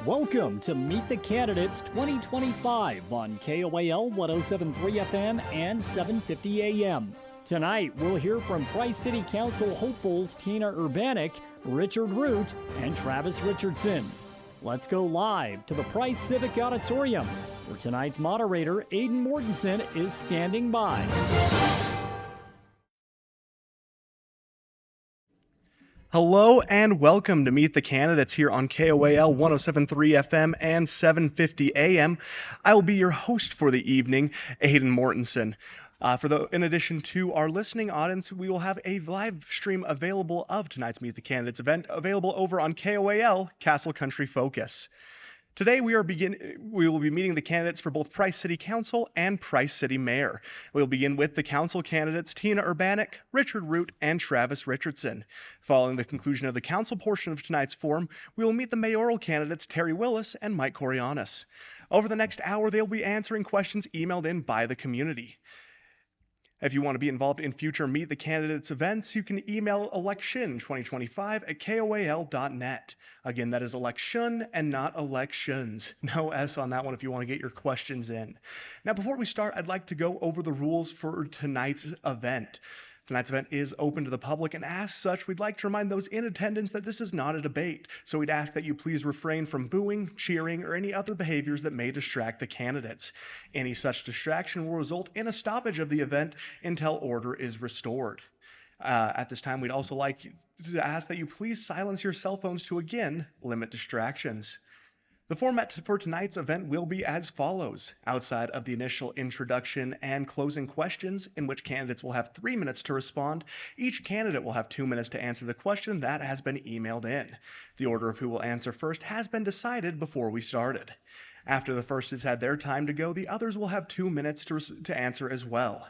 Welcome to Meet the Candidates 2025 on KOAL 107.3 FM and 750 AM. Tonight, we'll hear from Price City Council hopefuls Tina Urbanik, Richard Root, and Travis Richardson. Let's go live to the Price Civic Auditorium, where tonight's moderator, Aidan Mortensen, is standing by. Hello and welcome to Meet the Candidates here on KOAL 107.3 FM and 750 AM. I will be your host for the evening, Aidan Mortensen. In addition to our listening audience, we will have a live stream available of tonight's Meet the Candidates event available over on KOAL Castle Country Focus. Today we will be meeting the candidates for both Price City Council and Price City Mayor. We'll begin with the council candidates Tina Urbanik, Richard Root, and Travis Richardson. Following the conclusion of the council portion of tonight's forum, we will meet the mayoral candidates Terry Willis and Michael Kourianos. Over the next hour, they'll be answering questions emailed in by the community. If you want to be involved in future Meet the Candidates events, you can email election2025@koal.net. Again, that is election and not elections. No S on that one if you want to get your questions in. Now, before we start, I'd like to go over the rules for tonight's event. Tonight's event is open to the public, and as such, we'd like to remind those in attendance that this is not a debate, so we'd ask that you please refrain from booing, cheering, or any other behaviors that may distract the candidates. Any such distraction will result in a stoppage of the event until order is restored. At this time, we'd also like to ask that you please silence your cell phones to, again, limit distractions. The format for tonight's event will be as follows. Outside of the initial introduction and closing questions, in which candidates will have 3 minutes to respond, each candidate will have 2 minutes to answer the question that has been emailed in. The order of who will answer first has been decided before we started. After the first has had their time to go, the others will have 2 minutes to answer as well.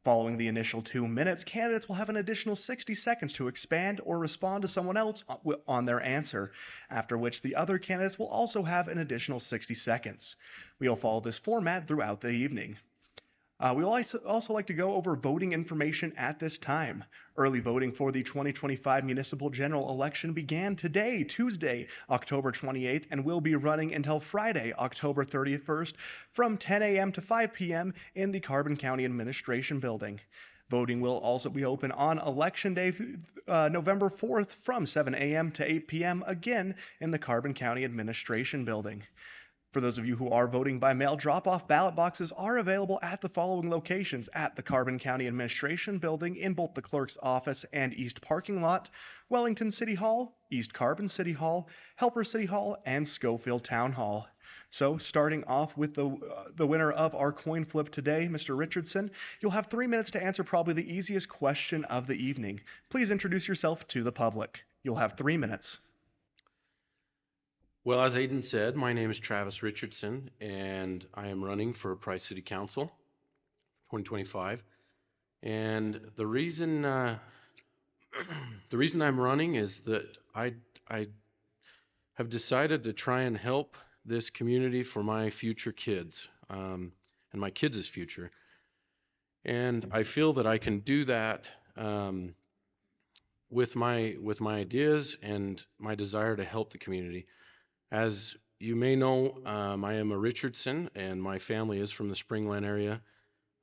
Following the initial 2 minutes, candidates will have an additional 60 seconds to expand or respond to someone else on their answer, after which the other candidates will also have an additional 60 seconds. We'll follow this format throughout the evening. We'll also like to go over voting information at this time. Early voting for the 2025 municipal general election began today, Tuesday, October 28th, and will be running until Friday, October 31st, from 10 a.m. to 5 p.m. in the Carbon County Administration Building. Voting will also be open on Election Day, November 4th, from 7 a.m. to 8 p.m., again in the Carbon County Administration Building. For those of you who are voting by mail, drop-off ballot boxes are available at the following locations: at the Carbon County Administration Building in both the Clerk's Office and East Parking Lot, Wellington City Hall, East Carbon City Hall, Helper City Hall, and Schofield Town Hall. So, starting off with the winner of our coin flip today, Mr. Richardson, you'll have 3 minutes to answer probably the easiest question of the evening. Please introduce yourself to the public. You'll have 3 minutes. Well, as Aidan said, my name is Travis Richardson, and I am running for Price City Council 2025. And the reason I'm running is that I have decided to try and help this community for my future kids and my kids' future. And I feel that I can do that with my ideas and my desire to help the community. As you may know, I am a Richardson, and my family is from the Springland area.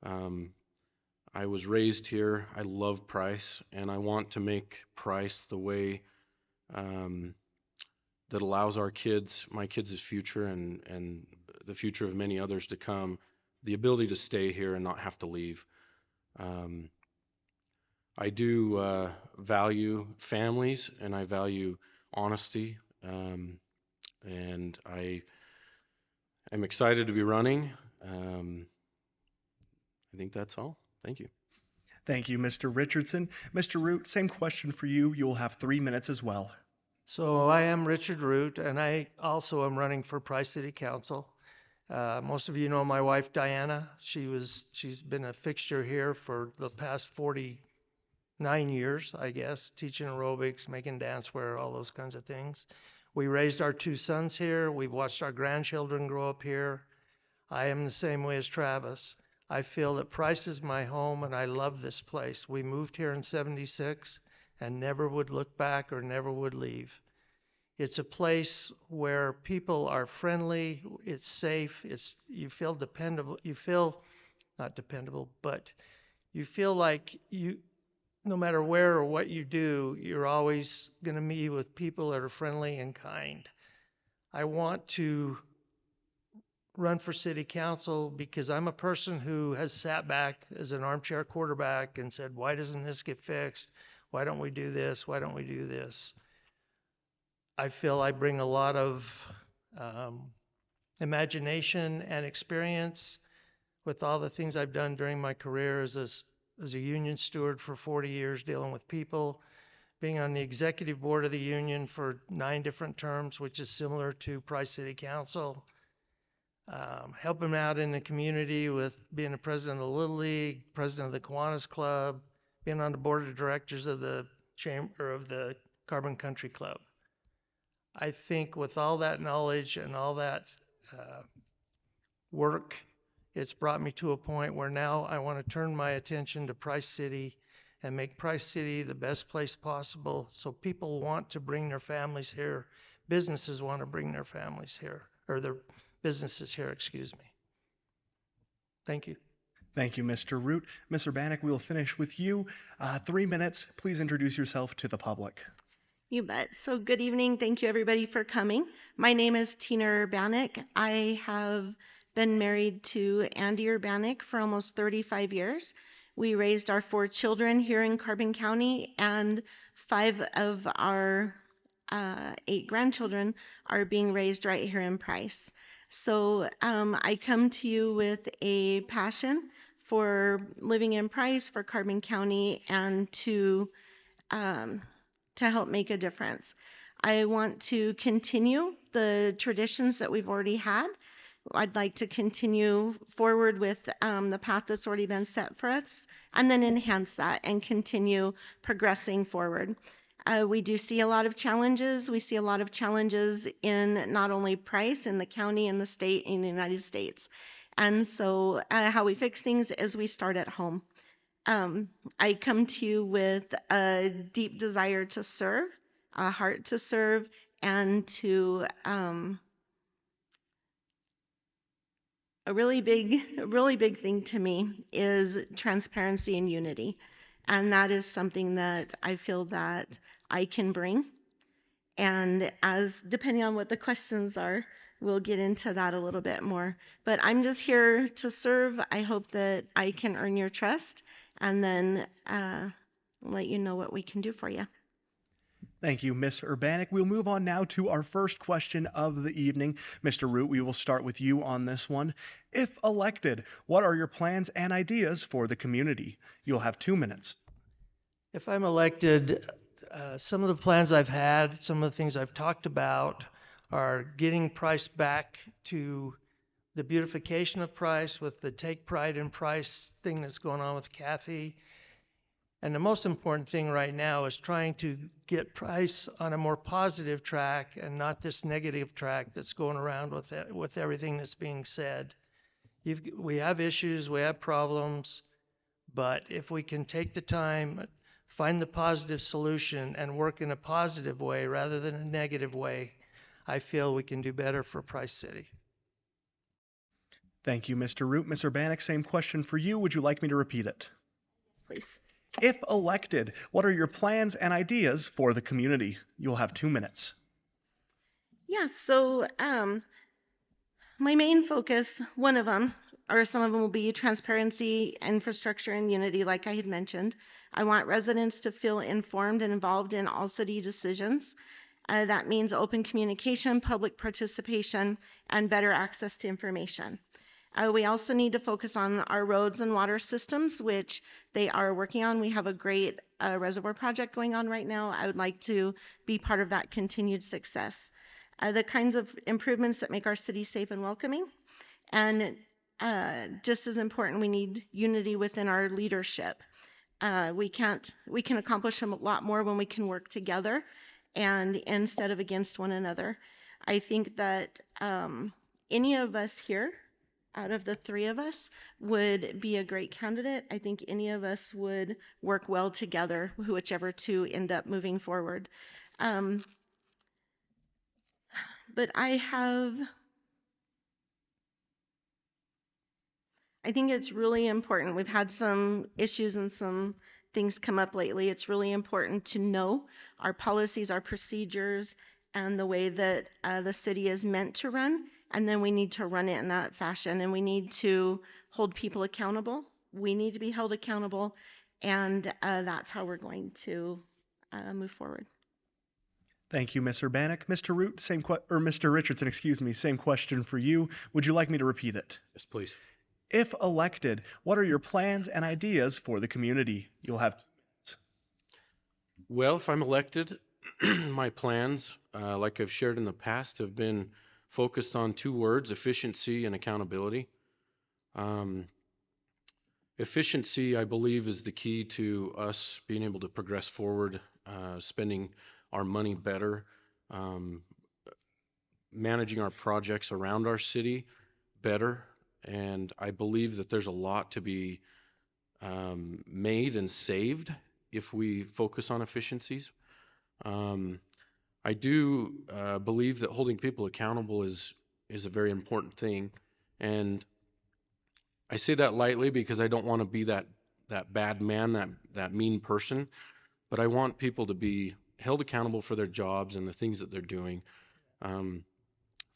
I was raised here. I love Price, and I want to make Price the way that allows my kids' future and the future of many others to come, the ability to stay here and not have to leave. I do value families, and I value honesty. And I am excited to be running. I think that's all. Thank you. Thank you, Mr. Richardson. Mr. Root, same question for you. You'll have 3 minutes as well. So I am Richard Root, and I also am running for Price City Council. Most of you know my wife, Diana. She's been a fixture here for the past 49 years, I guess, teaching aerobics, making dancewear, all those kinds of things. We raised our 2 sons here. We've watched our grandchildren grow up here. I am the same way as Travis. I feel that Price is my home, and I love this place. We moved here in '76 and never would look back or never would leave. It's a place where people are friendly, it's safe, you feel dependable, you feel not dependable, but you feel like no matter where or what you do, you're always going to meet with people that are friendly and kind. I want to run for city council because I'm a person who has sat back as an armchair quarterback and said, why doesn't this get fixed? Why don't we do this? Why don't we do this? I feel I bring a lot of imagination and experience with all the things I've done during my career as a union steward for 40 years, dealing with people, being on the executive board of the union for 9 different terms, which is similar to Price City Council, helping out in the community with being the president of the Little League, president of the Kiwanis Club, being on the board of directors of the Chamber of the Carbon Country Club. I think with all that knowledge and all that work, it's brought me to a point where now I want to turn my attention to Price City and make Price City the best place possible so people want to bring their families here, businesses want to bring their families here, or their businesses here, excuse me. Thank you. Thank you, Mr. Root. Ms. Urbanik, we'll finish with you. 3 minutes. Please introduce yourself to the public. You bet. So good evening. Thank you everybody for coming. My name is Tina Urbanik. I have been married to Andy Urbanik for almost 35 years. We raised our 4 children here in Carbon County, and 5 of our 8 grandchildren are being raised right here in Price. So I come to you with a passion for living in Price, for Carbon County, and to help make a difference. I want to continue the traditions that we've already had. I'd like to continue forward with the path that's already been set for us, and then enhance that and continue progressing forward. We do see a lot of challenges. We see a lot of challenges in not only Price, in the county, in the state, in the United States. And so how we fix things is we start at home. I come to you with a deep desire to serve, a heart to serve, and to a really big thing to me is transparency and unity. And that is something that I feel that I can bring. And as depending on what the questions are, we'll get into that a little bit more. But I'm just here to serve. I hope that I can earn your trust and then let you know what we can do for you. Thank you, Ms. Urbanik. We'll move on now to our first question of the evening. Mr. Root, we will start with you on this one. If elected, what are your plans and ideas for the community? You'll have 2 minutes. If I'm elected, some of the plans I've had, some of the things I've talked about are getting Price back to the beautification of Price with the Take Pride in Price thing that's going on with Kathy. And the most important thing right now is trying to get Price on a more positive track and not this negative track that's going around with everything that's being said. We have issues, we have problems, but if we can take the time, find the positive solution, and work in a positive way rather than a negative way, I feel we can do better for Price City. Thank you, Mr. Root. Ms. Urbanik, same question for you. Would you like me to repeat it? Yes, please. If elected, what are your plans and ideas for the community? You'll have 2 minutes. Yeah, so my main focus, one of them, or some of them will be transparency, infrastructure, and unity, like I had mentioned. I want residents to feel informed and involved in all city decisions. That means open communication, public participation, and better access to information. We also need to focus on our roads and water systems, which they are working on. We have a great reservoir project going on right now. I would like to be part of that continued success. The kinds of improvements that make our city safe and welcoming. And just as important, we need unity within our leadership. We can accomplish a lot more when we can work together and instead of against one another. I think that any of us here, out of the 3 of us, would be a great candidate. I think any of us would work well together, whichever 2 end up moving forward. But I think it's really important. We've had some issues and some things come up lately. It's really important to know our policies, our procedures, and the way that the city is meant to run. And then we need to run it in that fashion. And we need to hold people accountable. We need to be held accountable. And that's how we're going to move forward. Thank you, Ms. Urbanik. Mr. Root, or Mr. Richardson, excuse me, same question for you. Would you like me to repeat it? Yes, please. If elected, what are your plans and ideas for the community? You'll have 2 minutes. Well, if I'm elected, my plans, like I've shared in the past, have been focused on 2 words: efficiency and accountability. Efficiency, I believe, is the key to us being able to progress forward, spending our money better, managing our projects around our city better. And I believe that there's a lot to be made and saved if we focus on efficiencies. I do believe that holding people accountable is a very important thing. And I say that lightly because I don't want to be that bad man, that mean person, but I want people to be held accountable for their jobs and the things that they're doing,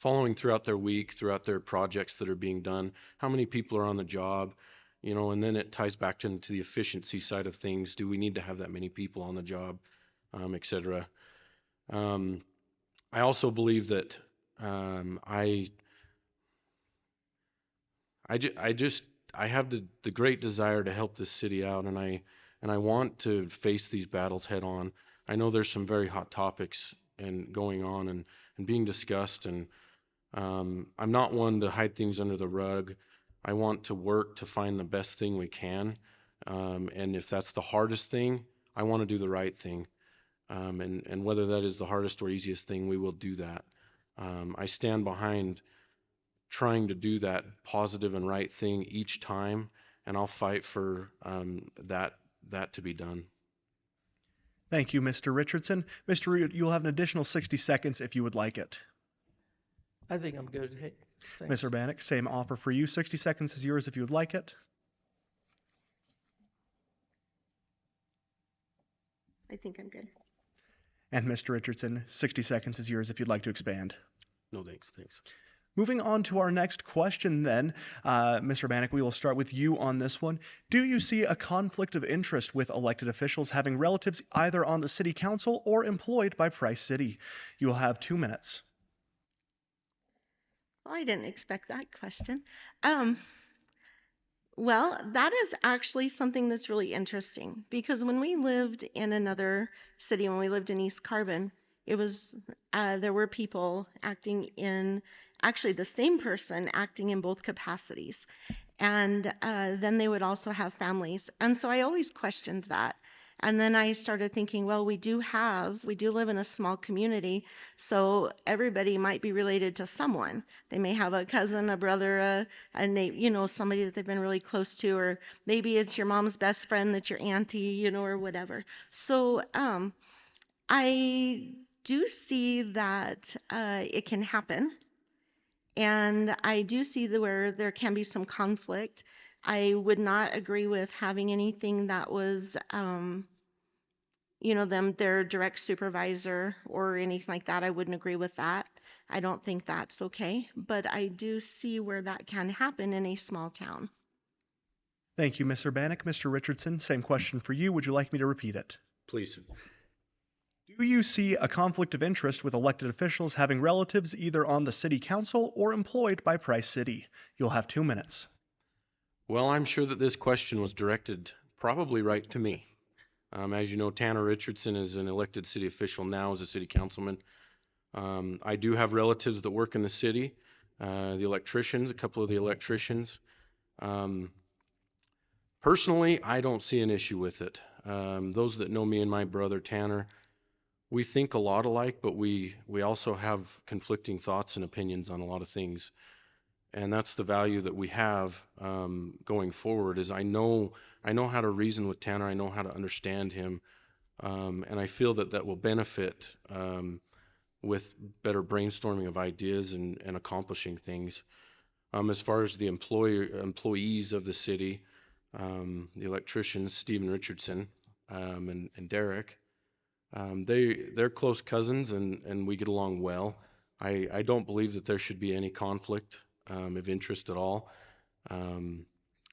following throughout their week, throughout their projects that are being done, how many people are on the job, and then it ties back into the efficiency side of things. Do we need to have that many people on the job, et cetera? I also believe that I have the great desire to help this city out, and I want to face these battles head on. I know there's some very hot topics and going on and being discussed, and I'm not one to hide things under the rug. I want to work to find the best thing we can, and if that's the hardest thing, I want to do the right thing, and whether that is the hardest or easiest thing, we will do that. I stand behind trying to do that positive and right thing each time, and I'll fight for that to be done. Thank you, Mr. Richardson. Mr. Root, you'll have an additional 60 seconds if you would like it. I think I'm good. Hey, Ms. thanks. Urbanik, same offer for you. 60 seconds is yours if you would like it. I think I'm good. And Mr. Richardson, 60 seconds is yours if you'd like to expand. No, thanks. Moving on to our next question then, Mr. Urbanik, we will start with you on this one. Do you see a conflict of interest with elected officials having relatives either on the city council or employed by Price City? You will have 2 minutes. Well, I didn't expect that question. Well, that is actually something that's really interesting because when we lived in another city, when we lived in East Carbon, it was there were people acting in, actually the same person acting in both capacities. And then they would also have families. And so I always questioned that. And then I started thinking, well, we do live in a small community, so everybody might be related to someone. They may have a cousin, a brother, somebody that they've been really close to, or maybe it's your mom's best friend that's your auntie, or whatever. So I do see that it can happen. And I do see where there can be some conflict. I would not agree with having anything that was, their direct supervisor or anything like that. I wouldn't agree with that. I don't think that's okay. But I do see where that can happen in a small town. Thank you, Ms. Urbanik. Mr. Richardson, same question for you. Would you like me to repeat it? Please. Do you see a conflict of interest with elected officials having relatives either on the city council or employed by Price City? You'll have 2 minutes. Well, I'm sure that this question was directed probably right to me. As you know, Tanner Richardson is an elected city official now as a city councilman. I do have relatives that work in the city, a couple of the electricians. Personally, I don't see an issue with it. Those that know me and my brother Tanner, we think a lot alike, but we also have conflicting thoughts and opinions on a lot of things. And that's the value that we have going forward, is I know how to reason with Tanner. I know how to understand him. And I feel that will benefit with better brainstorming of ideas and accomplishing things. As far as the employees of the city, the electricians, Stephen Richardson and Derek, they're close cousins and we get along well. I don't believe that there should be any conflict of interest at all. Um,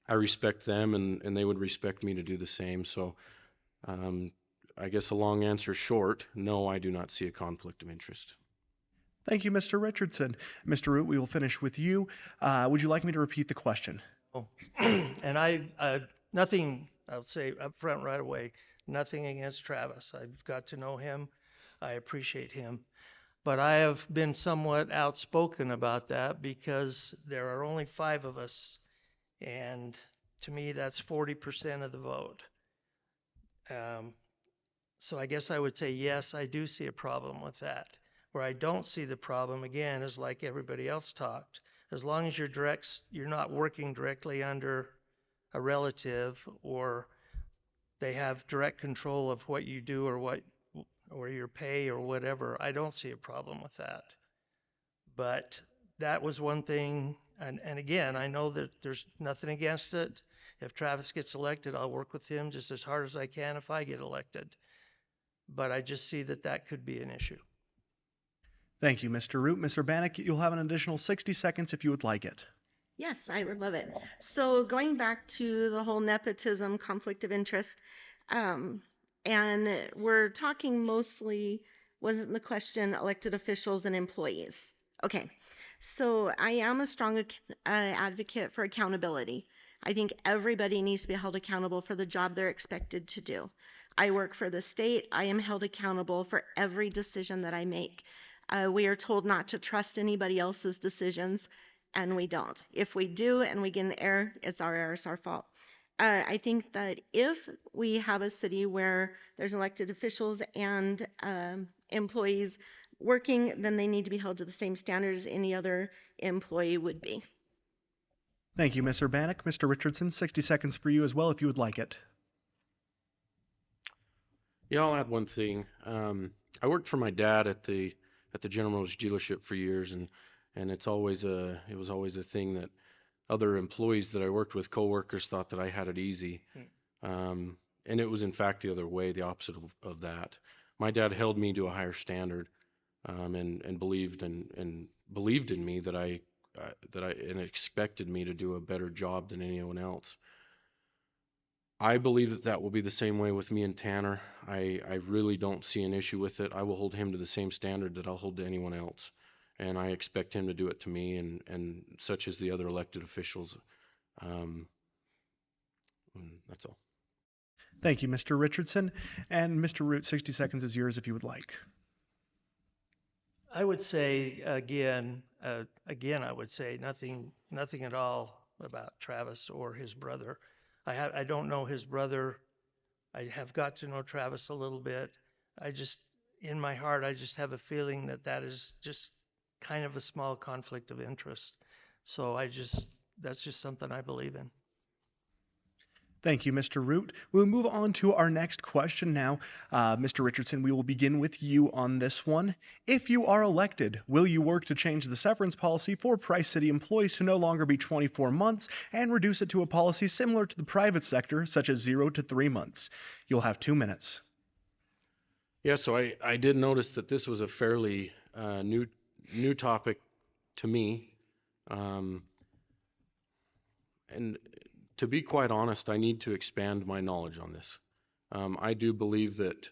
I respect them and they would respect me to do the same. So um, I guess a long answer short, no, I do not see a conflict of interest. Thank you, Mr. Richardson. Mr. Root, we will finish with you. Would you like me to repeat the question? Oh, and nothing, I'll say up front right away, nothing against Travis. I've got to know him. I appreciate him. But I have been somewhat outspoken about that because there are only 5 of us. And to me, that's 40% of the vote. So I guess I would say, yes, I do see a problem with that. Where I don't see the problem, again, is like everybody else talked. As long as you're not working directly under a relative or they have direct control of what you do or your pay or whatever, I don't see a problem with that. But that was one thing, and again, I know that there's nothing against it. If Travis gets elected, I'll work with him just as hard as I can if I get elected. But I just see that could be an issue. Thank you, Mr. Root. Mr. Urbanik, you'll have an additional 60 seconds if you would like it. Yes, I would love it. So going back to the whole nepotism, conflict of interest, and we're talking mostly, wasn't the question elected officials and employees? Okay, so I am a strong advocate for accountability. I think everybody needs to be held accountable for the job they're expected to do. I work for the state. I am held accountable for every decision that I make. We are told not to trust anybody else's decisions, and we don't. If we do and we get an error, it's our error, it's our fault. I think that if we have a city where there's elected officials and employees working, then they need to be held to the same standards any other employee would be. Thank you, Ms. Urbanik. Mr. Richardson, 60 seconds for you as well if you would like it. Yeah, I'll add one thing. I worked for my dad at the General Motors dealership for years, and it was always a thing that other employees that I worked with, coworkers, thought that I had it easy. And it was in fact the other way, the opposite of that. My dad held me to a higher standard, and believed in me that I and expected me to do a better job than anyone else. I believe that will be the same way with me and Tanner. I really don't see an issue with it. I will hold him to the same standard that I'll hold to anyone else. And I expect him to do it to me and such as the other elected officials. That's all. Thank you, Mr. Richardson. And Mr. Root, 60 seconds is yours if you would like. I would say again, I would say nothing at all about Travis or his brother. I don't know his brother. I have got to know Travis a little bit. In my heart, I just have a feeling that is just kind of a small conflict of interest. So that's just something I believe in. Thank you, Mr. Root. We'll move on to our next question now. Mr. Richardson, we will begin with you on this one. If you are elected, will you work to change the severance policy for Price City employees to no longer be 24 months and reduce it to a policy similar to the private sector, such as 0 to 3 months? You'll have 2 minutes. Yeah, so I did notice that this was a fairly new topic to me. And to be quite honest, I need to expand my knowledge on this. I do believe that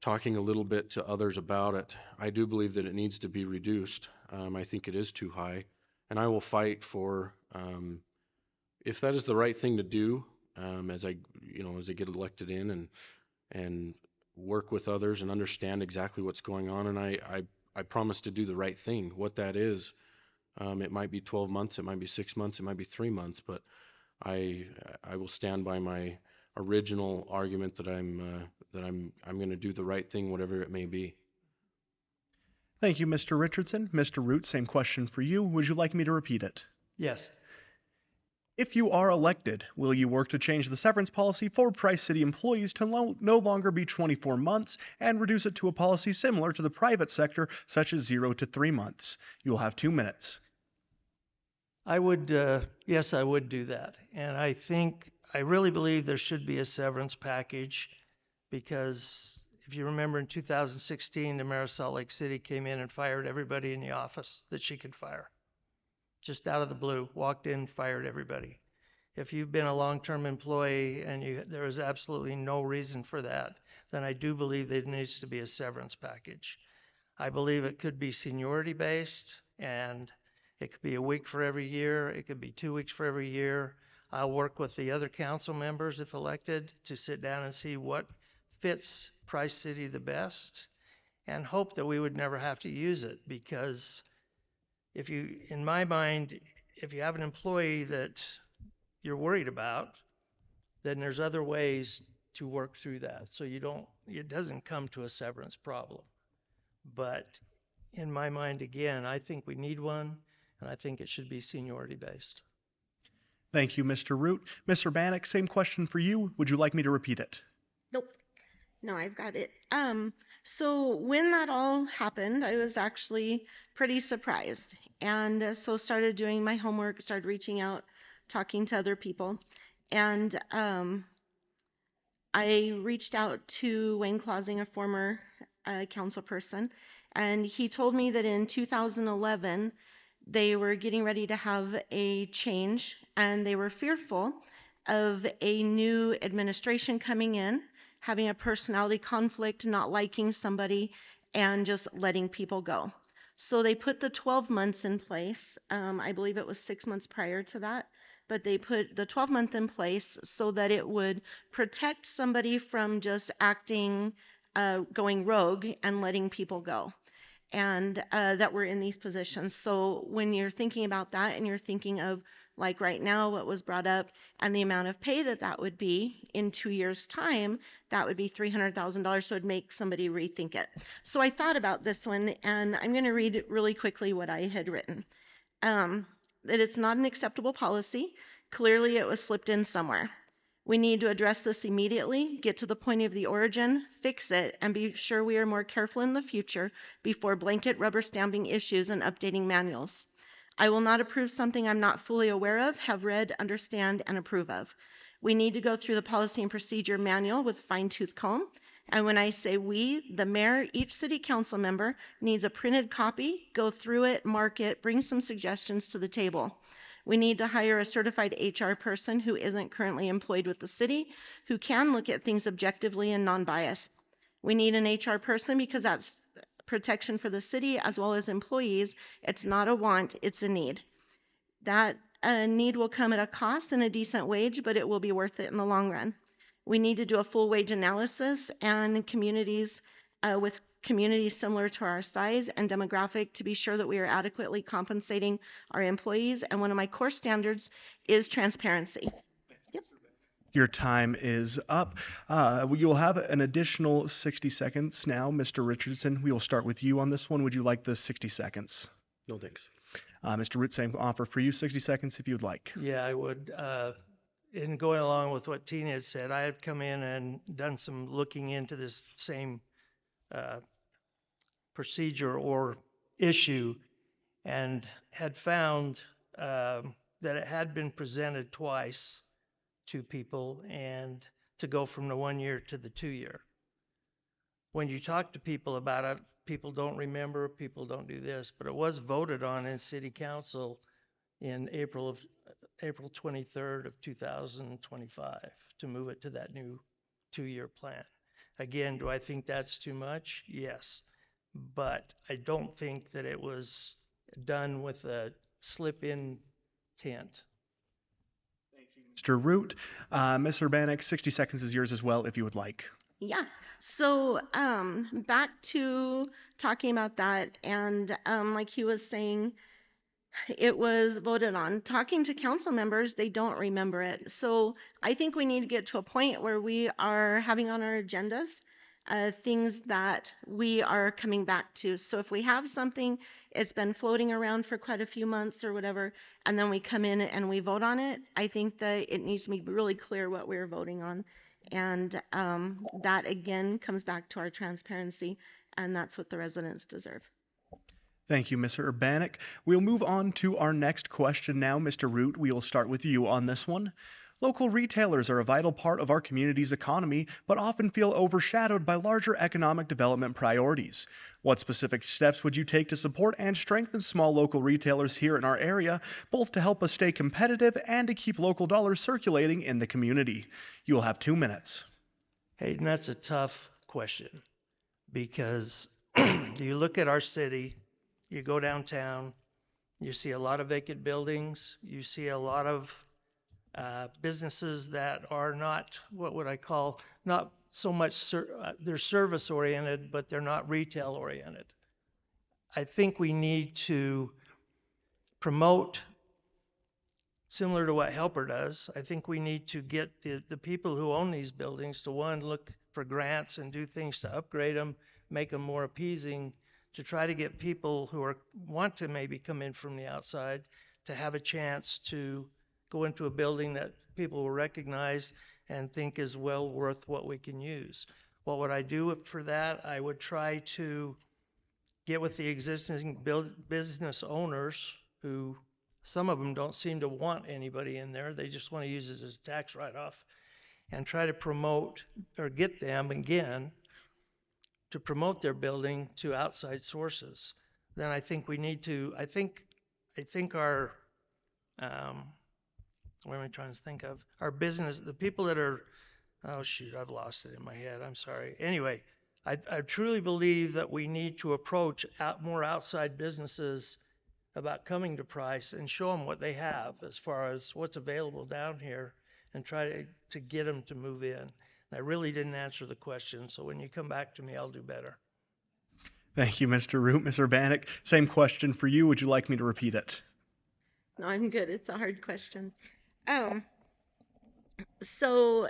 talking a little bit to others about it, I do believe that it needs to be reduced. I think it is too high, and I will fight for, if that is the right thing to do, as I get elected in and work with others and understand exactly what's going on. And I promise to do the right thing. What that is, it might be 12 months, it might be 6 months, it might be 3 months, but I will stand by my original argument that I'm going to do the right thing, whatever it may be. Thank you, Mr. Richardson. Mr. Root, same question for you. Would you like me to repeat it? Yes. If you are elected, will you work to change the severance policy for Price City employees to no longer be 24 months and reduce it to a policy similar to the private sector, such as 0 to 3 months? You will have 2 minutes. I would, yes, I would do that. And I really believe there should be a severance package, because if you remember in 2016, the mayor of Salt Lake City came in and fired everybody in the office that she could fire. Just out of the blue, walked in, fired everybody. If you've been a long-term employee and there is absolutely no reason for that, then I do believe there needs to be a severance package. I believe it could be seniority based, and it could be a week for every year. It could be 2 weeks for every year. I'll work with the other council members, if elected, to sit down and see what fits Price City the best, and hope that we would never have to use it, because in my mind, if you have an employee that you're worried about, then there's other ways to work through that. So it doesn't come to a severance problem. But in my mind, again, I think we need one, and I think it should be seniority based. Thank you, Mr. Root. Ms. Urbanik, same question for you. Would you like me to repeat it? Nope. No, I've got it. So when that all happened, I was actually pretty surprised. And so started doing my homework, started reaching out, talking to other people. And I reached out to Wayne Clausing, a former council person, and he told me that in 2011, they were getting ready to have a change, and they were fearful of a new administration coming in, having a personality conflict, not liking somebody, and just letting people go. So they put the 12 months in place. I believe it was 6 months prior to that, but they put the 12-month in place so that it would protect somebody from just acting, going rogue and letting people go, and that were in these positions. So when you're thinking about that, and you're thinking of, like right now, what was brought up, and the amount of pay that would be in 2 years' time, that would be $300,000, so it'd make somebody rethink it. So I thought about this one, and I'm going to read really quickly what I had written. That it's not an acceptable policy. Clearly, it was slipped in somewhere. We need to address this immediately, get to the point of the origin, fix it, and be sure we are more careful in the future before blanket rubber stamping issues and updating manuals. I will not approve something I'm not fully aware of, have read, understand, and approve of. We need to go through the policy and procedure manual with a fine-tooth comb. And when I say we, the mayor, each city council member needs a printed copy, go through it, mark it, bring some suggestions to the table. We need to hire a certified HR person who isn't currently employed with the city, who can look at things objectively and non-biased. We need an HR person because that's protection for the city as well as employees. It's not a want, it's a need. That need will come at a cost and a decent wage, but it will be worth it in the long run. We need to do a full wage analysis and communities with communities similar to our size and demographic to be sure that we are adequately compensating our employees. And one of my core standards is transparency. Yep. Your time is up. You'll have an additional 60 seconds now. Mr. Richardson, we will start with you on this one. Would you like the 60 seconds? No thanks. Mr. Root, same offer for you, 60 seconds if you'd like. Yeah, I would. In going along with what Tina had said, I had come in and done some looking into this same procedure or issue, and had found that it had been presented twice to people, and to go from the 1 year to the 2 year. When you talk to people about it, people don't remember, people don't do this, but it was voted on in city council in April 23rd of 2025 to move it to that new 2-year plan. Again, do I think that's too much? Yes. But I don't think that it was done with a slip in intent. Thank you, Mr. Root. Ms. Urbanik, 60 seconds is yours as well if you would like. Yeah. So back to talking about that, and like he was saying, it was voted on. Talking to council members, they don't remember it. So I think we need to get to a point where we are having on our agendas things that we are coming back to. So if we have something it's been floating around for quite a few months or whatever, and then we come in and we vote on it. I think that it needs to be really clear what we're voting on. And that again comes back to our transparency, and that's what the residents deserve. Thank you, Mr. Urbanik. We'll move on to our next question now. Mr. Root, we will start with you on this one. Local retailers are a vital part of our community's economy, but often feel overshadowed by larger economic development priorities. What specific steps would you take to support and strengthen small local retailers here in our area, both to help us stay competitive and to keep local dollars circulating in the community? You will have 2 minutes. Hayden, that's a tough question because you look at our city, you go downtown, you see a lot of vacant buildings, you see a lot of businesses that are not, what would I call, not so much, they're service oriented, but they're not retail oriented. I think we need to promote, similar to what Helper does, I think we need to get the people who own these buildings to, one, look for grants and do things to upgrade them, make them more appeasing, to try to get people who want to maybe come in from the outside to have a chance to go into a building that people will recognize and think is well worth what we can use. What would I do for that? I would try to get with the existing business owners, who some of them don't seem to want anybody in there. They just want to use it as a tax write-off, and try to promote or get them again to promote their building to outside sources. Then I think we need to, I think our, what am I trying to think of? Our business, the people that are, oh shoot, I've lost it in my head, I'm sorry. Anyway, I truly believe that we need to approach more outside businesses about coming to Price and show them what they have as far as what's available down here, and try to get them to move in. I really didn't answer the question, so when you come back to me, I'll do better. Thank you, Mr. Root. Ms. Urbanik, same question for you. Would you like me to repeat it? No, I'm good. It's a hard question. So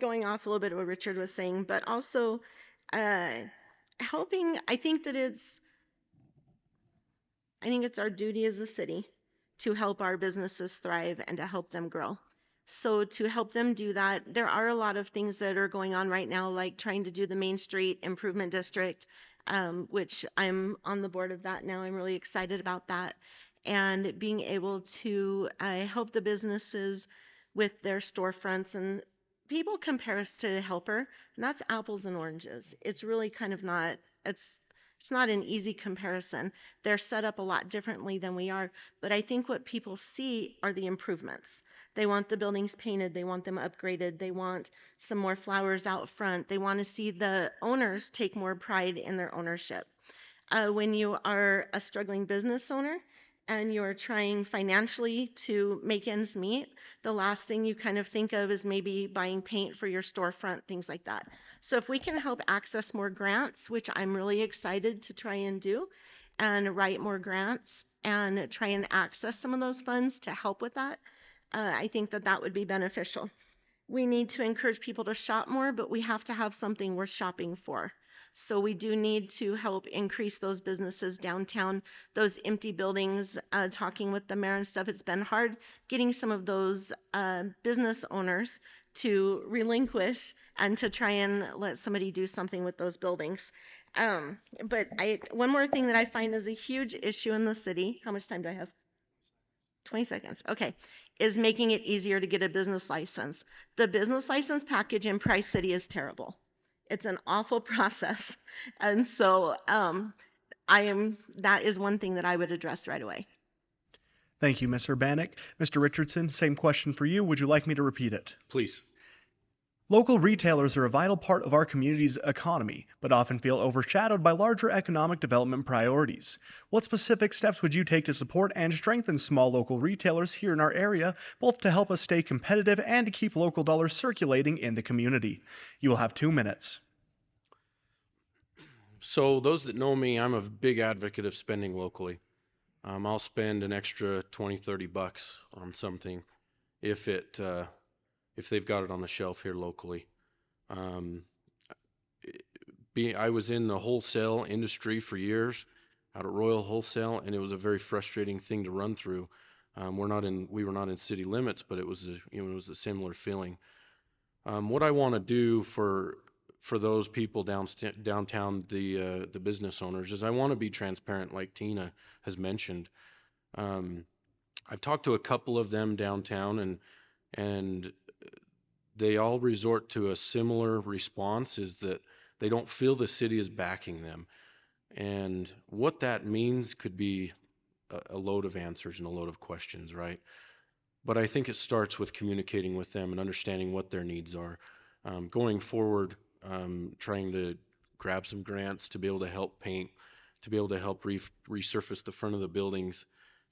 going off a little bit of what Richard was saying, but also helping, I think it's our duty as a city to help our businesses thrive and to help them grow. So to help them do that, there are a lot of things that are going on right now, like trying to do the Main Street Improvement District, which I'm on the board of that now. I'm really excited about that. And being able to help the businesses with their storefronts. And people compare us to Helper, and that's apples and oranges. It's really kind of not, it's not an easy comparison. They're set up a lot differently than we are, but I think what people see are the improvements. They want the buildings painted, they want them upgraded, they want some more flowers out front, they want to see the owners take more pride in their ownership. When you are a struggling business owner and you're trying financially to make ends meet, the last thing you kind of think of is maybe buying paint for your storefront, things like that. So if we can help access more grants, which I'm really excited to try and do, and write more grants and try and access some of those funds to help with that, I think that would be beneficial. We need to encourage people to shop more, but we have to have something worth shopping for. So we do need to help increase those businesses downtown, those empty buildings, talking with the mayor and stuff. It's been hard getting some of those business owners to relinquish and to try and let somebody do something with those buildings. But one more thing that I find is a huge issue in the city. How much time do I have? 20 seconds. Okay. Is making it easier to get a business license. The business license package in Price City is terrible. It's an awful process. And so that is one thing that I would address right away. Thank you, Ms. Urbanik. Mr. Richardson, same question for you. Would you like me to repeat it? Please. Local retailers are a vital part of our community's economy, but often feel overshadowed by larger economic development priorities. What specific steps would you take to support and strengthen small local retailers here in our area, both to help us stay competitive and to keep local dollars circulating in the community? You will have 2 minutes. So those that know me, I'm a big advocate of spending locally. I'll spend an extra 20, 30 bucks on something if they've got it on the shelf here locally. I was in the wholesale industry for years. out at Royal Wholesale, and it was a very frustrating thing to run through. We were not in city limits, but it was it was a similar feeling. What I want to do for those people downtown, the business owners, is I want to be transparent, like Tina has mentioned. Um, I've talked to a couple of them downtown, and they all resort to a similar response: is that they don't feel the city is backing them. And what that means could be a load of answers and a load of questions, right? But I think it starts with communicating with them and understanding what their needs are. Going forward, trying to grab some grants to be able to help paint, to be able to help resurface the front of the buildings,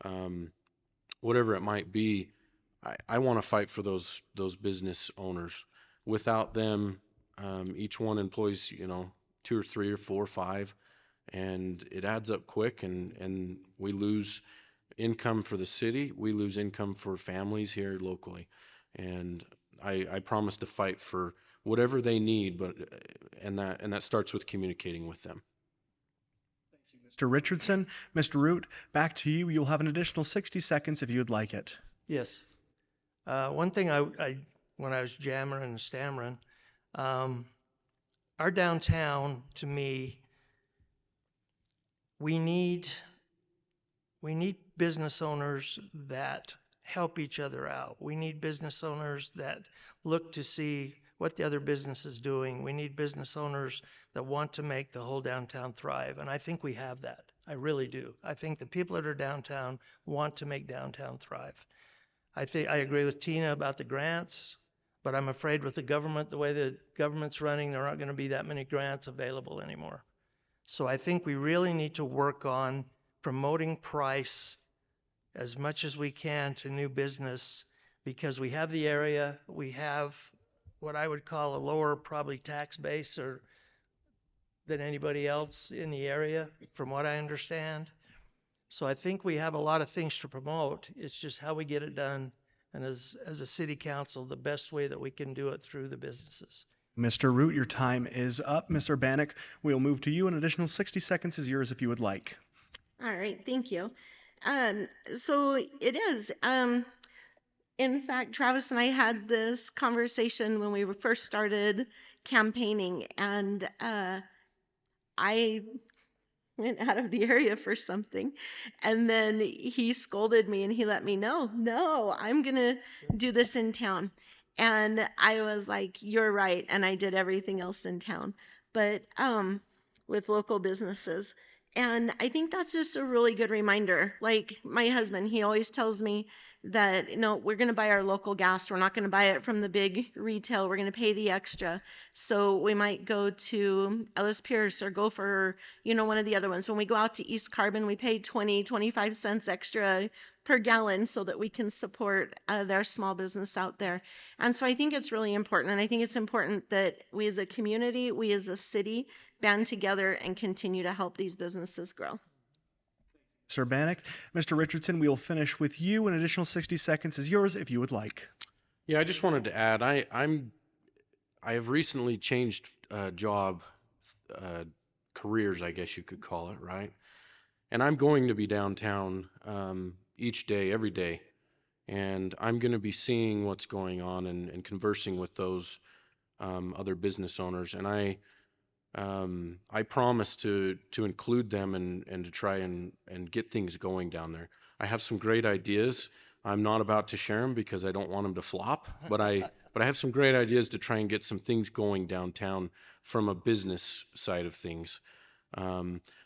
um, whatever it might be. I want to fight for those business owners. Without them, each one employs, two or three or four or five, and it adds up quick, and we lose income for the city, we lose income for families here locally. And I promise to fight for whatever they need, but and that starts with communicating with them. Mr. Richardson, Mr. Root, back to you. You'll have an additional 60 seconds if you'd like it. Yes. One thing when I was jammering and stammering, our downtown, to me, we need business owners that help each other out. We need business owners that look to see what the other business is doing. We need business owners that want to make the whole downtown thrive. And I think we have that. I really do. I think the people that are downtown want to make downtown thrive. I agree with Tina about the grants, but I'm afraid with the government, the way the government's running, there aren't going to be that many grants available anymore. So I think we really need to work on promoting price as much as we can to new business, because we have the area, we have what I would call a lower probably tax base than anybody else in the area, from what I understand. So I think we have a lot of things to promote. It's just how we get it done, and as a city council, the best way that we can do it through the businesses. Mr. Root, your time is up. Mr. Urbanik, we'll move to you. An additional 60 seconds is yours if you would like. All right, thank you. So it is. In fact, Travis and I had this conversation when we first started campaigning, and I went out of the area for something, and then he scolded me and he let me know, no, I'm gonna do this in town. And I was like, you're right, and I did everything else in town, but with local businesses. And I think that's just a really good reminder. Like my husband, he always tells me that, no, we're going to buy our local gas. We're not going to buy it from the big retail. We're going to pay the extra. So we might go to Ellis Pierce or Gopher, or, one of the other ones. When we go out to East Carbon, we pay 25 cents extra per gallon so that we can support their small business out there. And so I think it's really important. And I think it's important that we as a community, we as a city, band together and continue to help these businesses grow. Mr. Urbanik, Mr. Richardson, we'll finish with you. An additional 60 seconds is yours if you would like. Yeah, I just wanted to add, I have recently changed job careers, I guess you could call it, right? And I'm going to be downtown each day, every day, and I'm going to be seeing what's going on and conversing with those other business owners. And I promise to include them and to try and get things going down there. I have some great ideas. I'm not about to share them because I don't want them to flop, but I have some great ideas to try and get some things going downtown from a business side of things.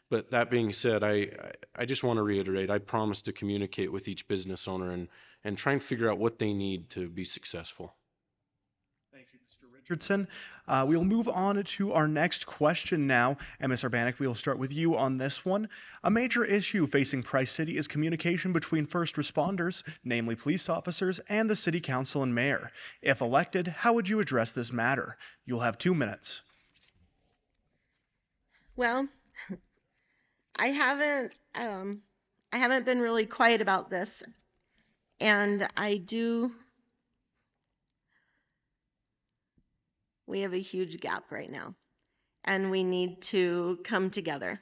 But that being said, I just want to reiterate, I promise to communicate with each business owner and try and figure out what they need to be successful. Thank you, Mr. Richardson. We'll move on to our next question now. And Ms. Urbanik, we'll start with you on this one. A major issue facing Price City is communication between first responders, namely police officers, and the city council and mayor. If elected, how would you address this matter? You'll have 2 minutes. Well, I haven't been really quiet about this, and we have a huge gap right now, and we need to come together.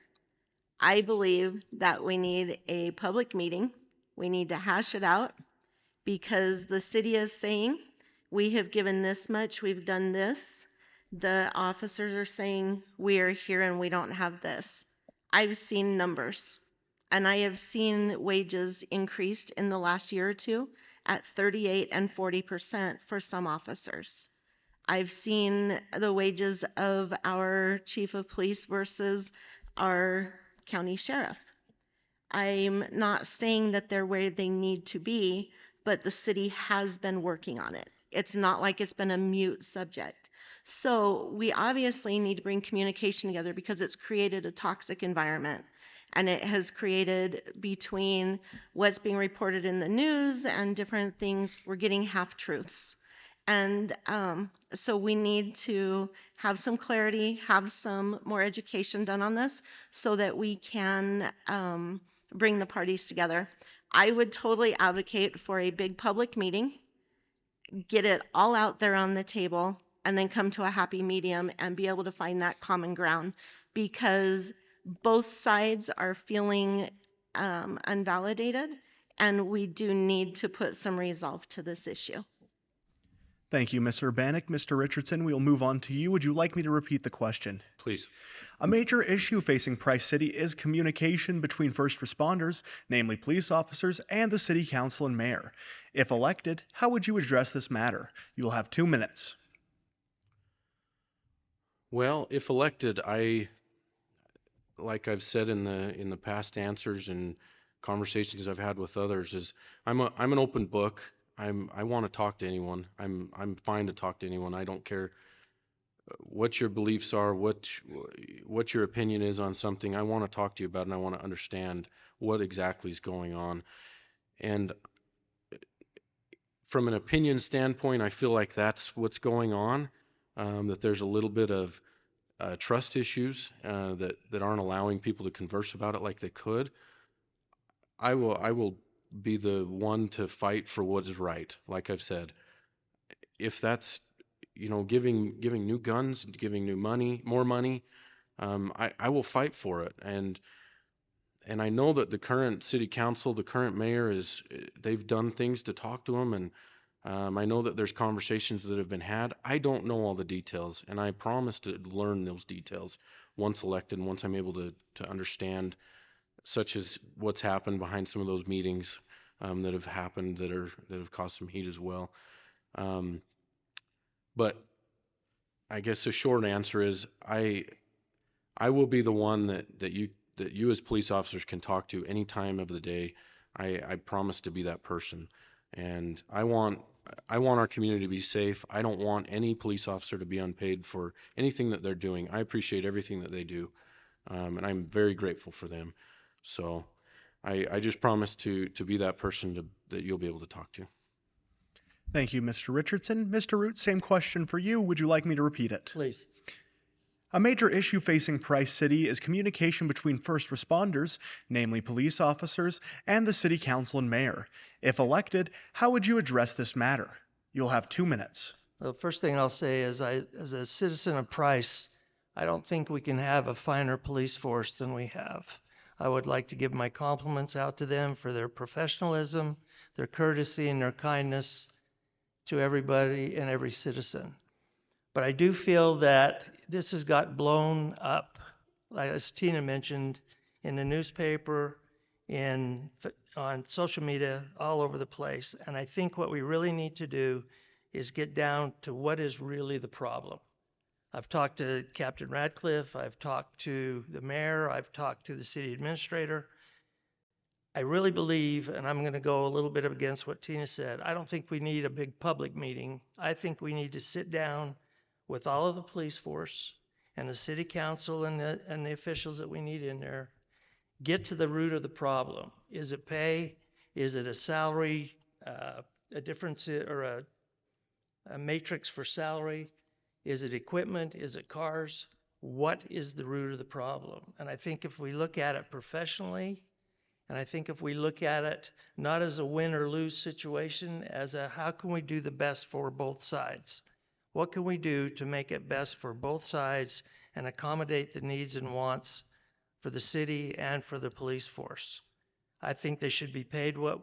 I believe that we need a public meeting. We need to hash it out because the city is saying, we have given this much, we've done this. The officers are saying, we are here and we don't have this. I've seen numbers, and I have seen wages increased in the last year or two at 38 and 40% for some officers. I've seen the wages of our chief of police versus our county sheriff. I'm not saying that they're where they need to be, but the city has been working on it. It's not like it's been a mute subject. So we obviously need to bring communication together because it's created a toxic environment. And it has created, between what's being reported in the news and different things, we're getting half-truths. And so we need to have some clarity, have some more education done on this so that we can bring the parties together. I would totally advocate for a big public meeting, get it all out there on the table, and then come to a happy medium and be able to find that common ground, because both sides are feeling unvalidated, and we do need to put some resolve to this issue. Thank you, Ms. Urbanik. Mr. Richardson, we'll move on to you. Would you like me to repeat the question? Please. A major issue facing Price City is communication between first responders, namely police officers, and the city council and mayor. If elected, how would you address this matter? You'll have 2 minutes. Well, if elected, like I've said in the past answers and conversations I've had with others, is I'm an open book. I want to talk to anyone. I'm fine to talk to anyone. I don't care what your beliefs are, what your opinion is on something. I want to talk to you about it, and I want to understand what exactly is going on. And from an opinion standpoint, I feel like that's what's going on, that there's a little bit of trust issues that aren't allowing people to converse about it like they could. I will be the one to fight for what is right. Like I've said, if that's giving new guns, giving new money, more money, I will fight for it. And I know that the current city council, the current mayor, they've done things to talk to him, and I know that there's conversations that have been had. I don't know all the details, and I promise to learn those details once elected, and once I'm able to understand, such as what's happened behind some of those meetings that have happened that have caused some heat as well. But I guess the short answer is I will be the one that you as police officers can talk to any time of the day. I promise to be that person, and I want our community to be safe. I don't want any police officer to be unpaid for anything that they're doing. I appreciate everything that they do, and I'm very grateful for them. So I just promise to be that person that you'll be able to talk to. Thank you, Mr. Richardson. Mr. Root, same question for you. Would you like me to repeat it? Please. A major issue facing Price City is communication between first responders, namely police officers, and the city council and mayor. If elected, how would you address this matter? You'll have 2 minutes. The first thing I'll say is, as a citizen of Price, I don't think we can have a finer police force than we have. I would like to give my compliments out to them for their professionalism, their courtesy, and their kindness to everybody and every citizen. But I do feel that this has got blown up, as Tina mentioned, in the newspaper, on social media, all over the place. And I think what we really need to do is get down to what is really the problem. I've talked to Captain Radcliffe, I've talked to the mayor, I've talked to the city administrator. I really believe, and I'm going to go a little bit against what Tina said, I don't think we need a big public meeting. I think we need to sit down with all of the police force and the city council and the officials that we need in there, get to the root of the problem. Is it pay? Is it a salary, a difference or a matrix for salary? Is it equipment? Is it cars? What is the root of the problem? And I think if we look at it professionally, and I think if we look at it not as a win or lose situation, as a how can we do the best for both sides? What can we do to make it best for both sides and accommodate the needs and wants for the city and for the police force. I think they should be paid what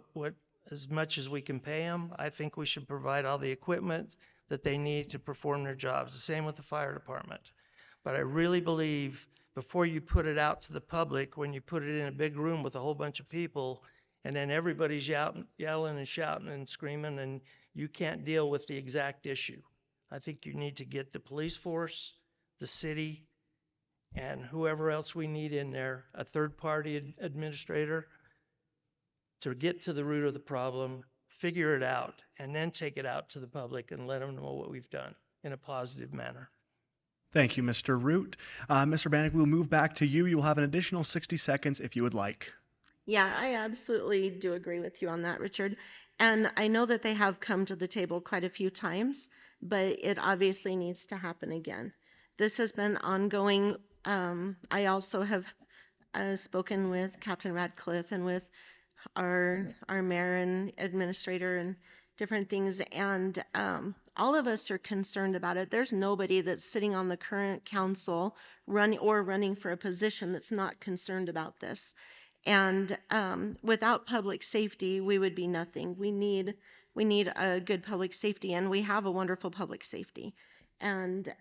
as much as we can pay them. I think we should provide all the equipment that they need to perform their jobs. The same with the fire department. But I really believe before you put it out to the public, when you put it in a big room with a whole bunch of people, and then everybody's yelling and shouting and screaming, and you can't deal with the exact issue. I think you need to get the police force, the city, and whoever else we need in there, a third-party administrator, to get to the root of the problem, figure it out, and then take it out to the public and let them know what we've done in a positive manner. Thank you, Mr. Root. Mr. Urbanik, we'll move back to you. You'll have an additional 60 seconds if you would like. Yeah, I absolutely do agree with you on that, Richard. And I know that they have come to the table quite a few times, but it obviously needs to happen again. This has been ongoing. I also have spoken with Captain Radcliffe and with our mayor and administrator and different things, and all of us are concerned about it. There's nobody that's sitting on the current council running for a position that's not concerned about this. And without public safety, we would be nothing. We need a good public safety, and we have a wonderful public safety. And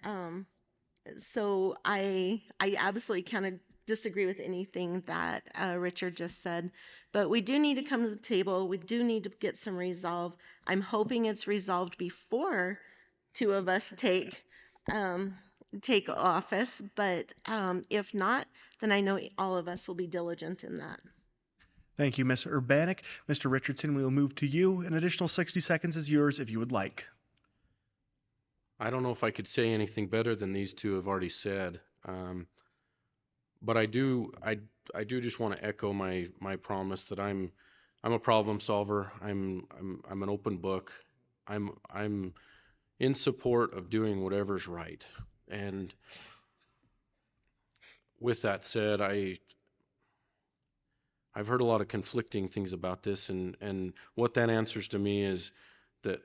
so I absolutely kind of disagree with anything that Richard just said, but we do need to come to the table. We do need to get some resolve. I'm hoping it's resolved before two of us take office, but if not, then I know all of us will be diligent in that. Thank you, Ms. Urbanik. Mr. Richardson, we will move to you. An additional 60 seconds is yours if you would like. I don't know if I could say anything better than these two have already said. But I do just want to echo my promise that I'm a problem solver. I'm an open book. I'm in support of doing whatever's right. And with that said, I've heard a lot of conflicting things about this, and what that answers to me is that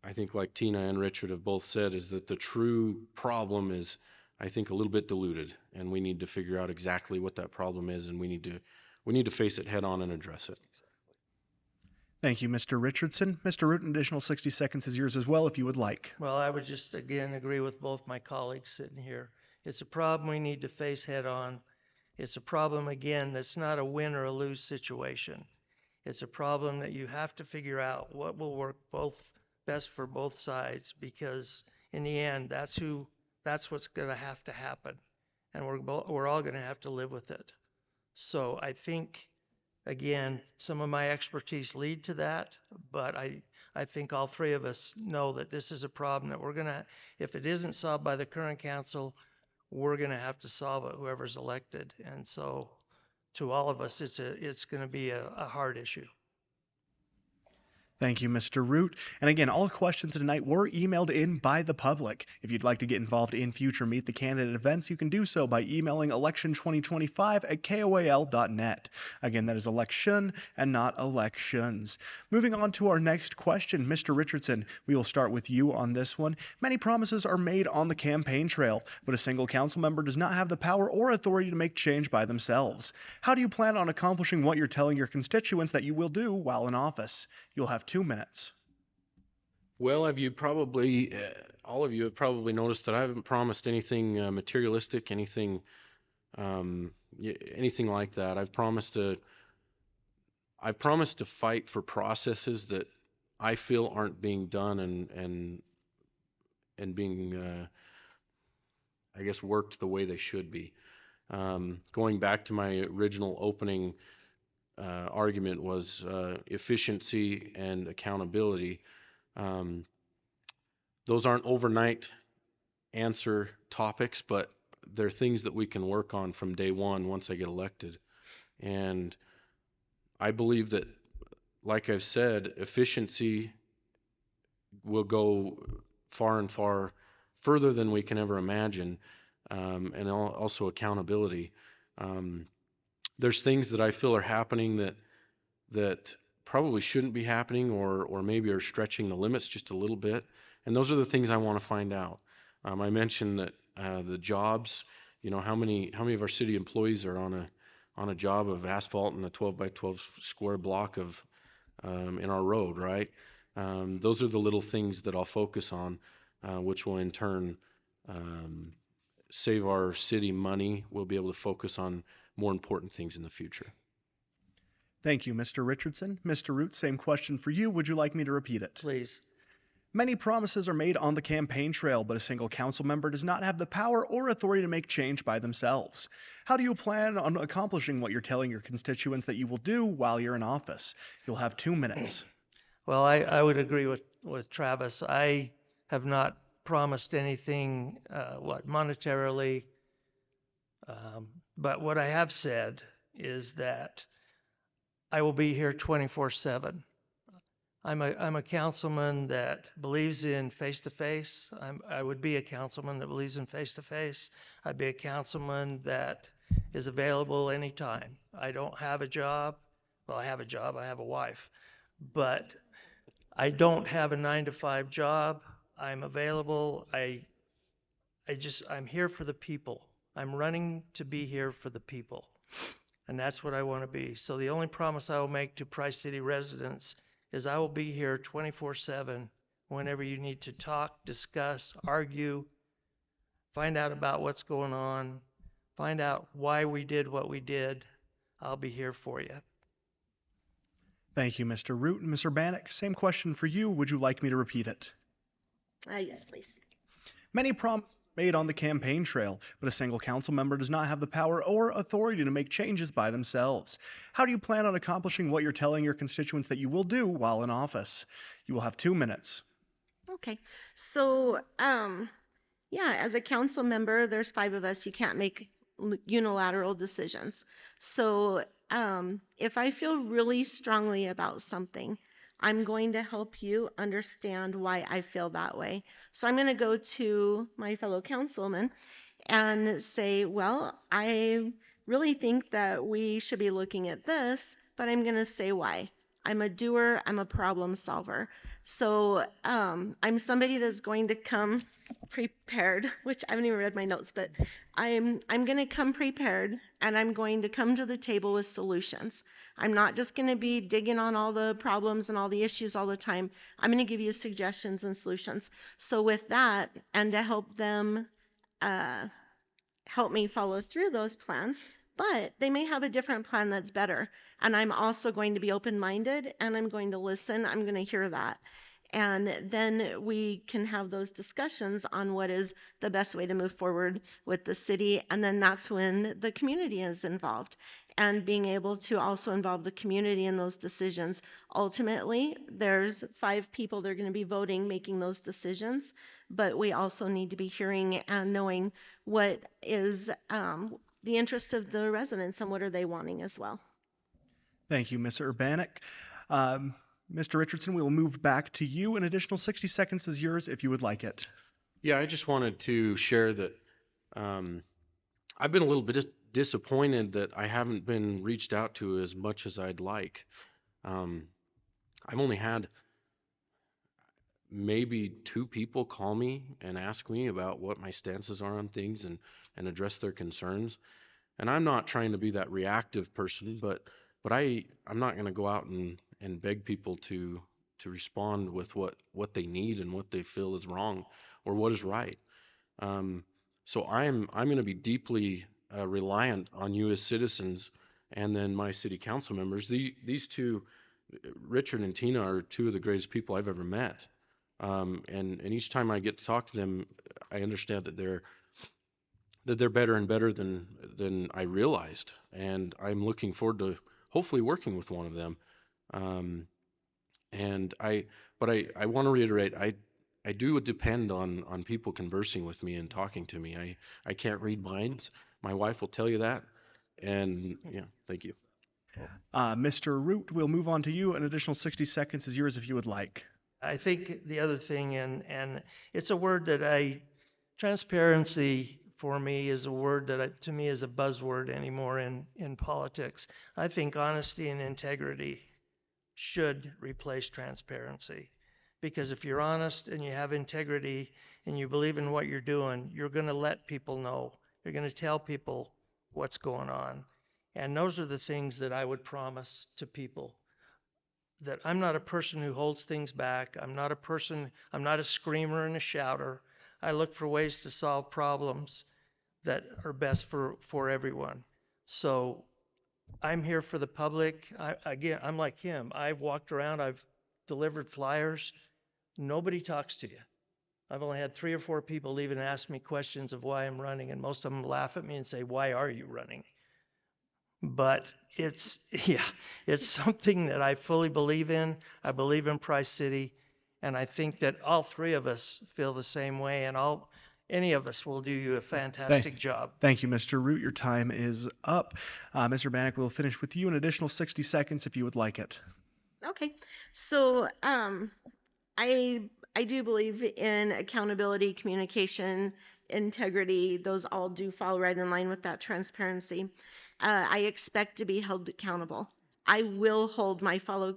I think, like Tina and Richard have both said, is that the true problem is, I think, a little bit diluted, and we need to figure out exactly what that problem is, and we need to face it head on and address it. Thank you, Mr. Richardson. Mr. Root, an additional 60 seconds is yours as well if you would like. Well, I would just again agree with both my colleagues sitting here. It's a problem we need to face head on. It's a problem, again, that's not a win or a lose situation. It's a problem that you have to figure out what will work best for both sides, because in the end, that's what's going to have to happen, and we're all going to have to live with it. So I think, again, some of my expertise lead to that, but I think all three of us know that this is a problem that we're going to, if it isn't solved by the current council, we're going to have to solve it, whoever's elected. And so to all of us, it's going to be a hard issue. Thank you, Mr. Root. And again, all questions tonight were emailed in by the public. If you'd like to get involved in future Meet the Candidate events, you can do so by emailing election2025@koal.net. Again, that is election and not elections. Moving on to our next question, Mr. Richardson, we will start with you on this one. Many promises are made on the campaign trail, but a single council member does not have the power or authority to make change by themselves. How do you plan on accomplishing what you're telling your constituents that you will do while in office? You'll have 2 minutes. Well, all of you have probably noticed that I haven't promised anything materialistic, anything like that. I've promised to fight for processes that I feel aren't being done and being, I guess, worked the way they should be. Going back to my original opening argument was efficiency and accountability. Those aren't overnight answer topics, but they're things that we can work on from day one once I get elected. And I believe that, like I've said, efficiency will go far and far further than we can ever imagine, and also accountability. There's things that I feel are happening that probably shouldn't be happening, or maybe are stretching the limits just a little bit. And those are the things I want to find out. I mentioned that the jobs You know, how many of our city employees are on a job of asphalt in a 12 by 12 square block of in our road, right? Those are the little things that I'll focus on, which will in turn um, save our city money. We'll be able to focus on more important things in the future. Thank you, Mr. Richardson. Mr. Root, same question for you. Would you like me to repeat it? Please. Many promises are made on the campaign trail, but a single council member does not have the power or authority to make change by themselves. How do you plan on accomplishing what you're telling your constituents that you will do while you're in office? You'll have 2 minutes. Well, I would agree with Travis. I have not promised anything, monetarily, but what I have said is that I will be here 24/7. I'm a councilman that believes in face-to-face. I would be a councilman that believes in face-to-face. I'd be a councilman that is available anytime. I don't have a job. Well, I have a job. I have a wife. But I don't have a 9 to 5 job. I'm available. I'm here for the people. I'm running to be here for the people. And that's what I want to be. So the only promise I will make to Price City residents is I will be here 24/7 whenever you need to talk, discuss, argue, find out about what's going on, find out why we did what we did. I'll be here for you. Thank you, Mr. Root. And Mr. Urbanik, same question for you. Would you like me to repeat it? Yes, please. Many promises are made on the campaign trail, but a single council member does not have the power or authority to make changes by themselves. How do you plan on accomplishing what you're telling your constituents that you will do while in office? You will have 2 minutes. Okay. So, yeah, as a council member, there's 5 of us. You can't make unilateral decisions. So, if I feel really strongly about something, I'm going to help you understand why I feel that way. So I'm going to go to my fellow councilman and say, well, I really think that we should be looking at this, but I'm going to say why. I'm a doer, I'm a problem solver. So I'm somebody that's going to come prepared, which I haven't even read my notes, but I'm going to come prepared, and I'm going to come to the table with solutions. I'm not just going to be digging on all the problems and all the issues all the time. I'm going to give you suggestions and solutions. So with that, and to help them help me follow through those plans, but they may have a different plan that's better. And I'm also going to be open-minded, and I'm going to listen. I'm going to hear that. And then we can have those discussions on what is the best way to move forward with the city. And then that's when the community is involved, and being able to also involve the community in those decisions. Ultimately, there's 5 people that are going to be voting, making those decisions, but we also need to be hearing and knowing what is the interest of the residents and what are they wanting as well. Thank you, Mr. Urbanik. Mr. Richardson, we will move back to you. An additional 60 seconds is yours if you would like it. Yeah, I just wanted to share that I've been a little bit disappointed that I haven't been reached out to as much as I'd like. I've only had maybe 2 people call me and ask me about what my stances are on things and address their concerns. And I'm not trying to be that reactive person, but I'm not going to go out and beg people to respond with what they need and what they feel is wrong or what is right. So I'm going to be deeply reliant on you as citizens, and then my city council members. These 2, Richard and Tina, are 2 of the greatest people I've ever met. And each time I get to talk to them, I understand that they're better and better than I realized, and I'm looking forward to hopefully working with one of them. But I want to reiterate, I do depend on people conversing with me and talking to me. I can't read minds. My wife will tell you that. And yeah, thank you. Mr. Root, we'll move on to you. An additional 60 seconds is yours if you would like. I think the other thing, and it's a word that transparency for me is a word that to me is a buzzword anymore in politics. I think honesty and integrity should replace transparency. Because if you're honest and you have integrity and you believe in what you're doing, you're going to let people know They're going to tell people what's going on. And those are the things that I would promise to people. That I'm not a person who holds things back. I'm not a screamer and a shouter. I look for ways to solve problems that are best for everyone. So I'm here for the public. Again, I'm like him. I've walked around, I've delivered flyers. Nobody talks to you. I've only had 3 or 4 people even ask me questions of why I'm running, and most of them laugh at me and say, "Why are you running?" But it's something that I fully believe in. I believe in Price City, and I think that all 3 of us feel the same way, and any of us will do you a fantastic job. Thank you, Mr. Root. Your time is up. Mr. Urbanik, we'll finish with you an additional 60 seconds if you would like it. Okay. So I do believe in accountability, communication, integrity. Those all do fall right in line with that transparency. I expect to be held accountable. I will hold my fellow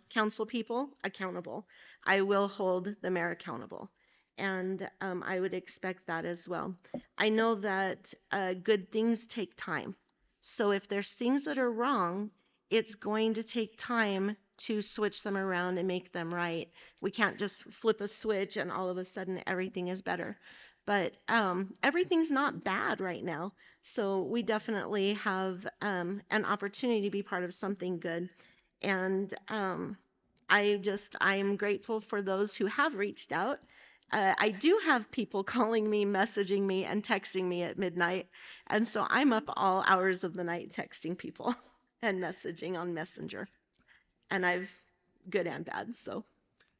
council people accountable. I will hold the mayor accountable. And I would expect that as well. I know that good things take time. So if there's things that are wrong, it's going to take time to switch them around and make them right. We can't just flip a switch and all of a sudden everything is better. But everything's not bad right now. So we definitely have an opportunity to be part of something good. And I'm grateful for those who have reached out. I do have people calling me, messaging me, and texting me at midnight. And so I'm up all hours of the night texting people and messaging on Messenger. And I've good and bad, so.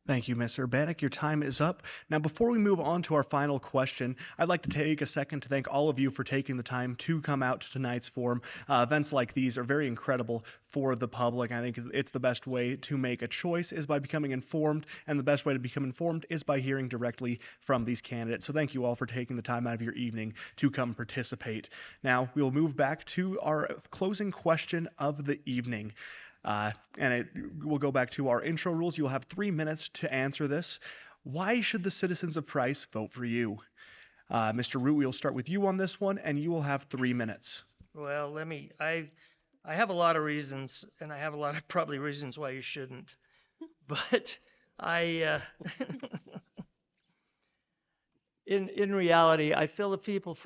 Thank you, Ms. Urbanik. Your time is up. Now, before we move on to our final question, I'd like to take a second to thank all of you for taking the time to come out to tonight's forum. Events like these are very incredible for the public. I think it's the best way to make a choice is by becoming informed, and the best way to become informed is by hearing directly from these candidates. So thank you all for taking the time out of your evening to come participate. Now, we'll move back to our closing question of the evening. We'll go back to our intro rules. You'll have 3 minutes to answer this. Why should the citizens of Price vote for you? Mr. Root, we'll start with you on this one, and you will have 3 minutes. Well, I have a lot of reasons, and I have a lot of probably reasons why you shouldn't. But in reality, I feel the people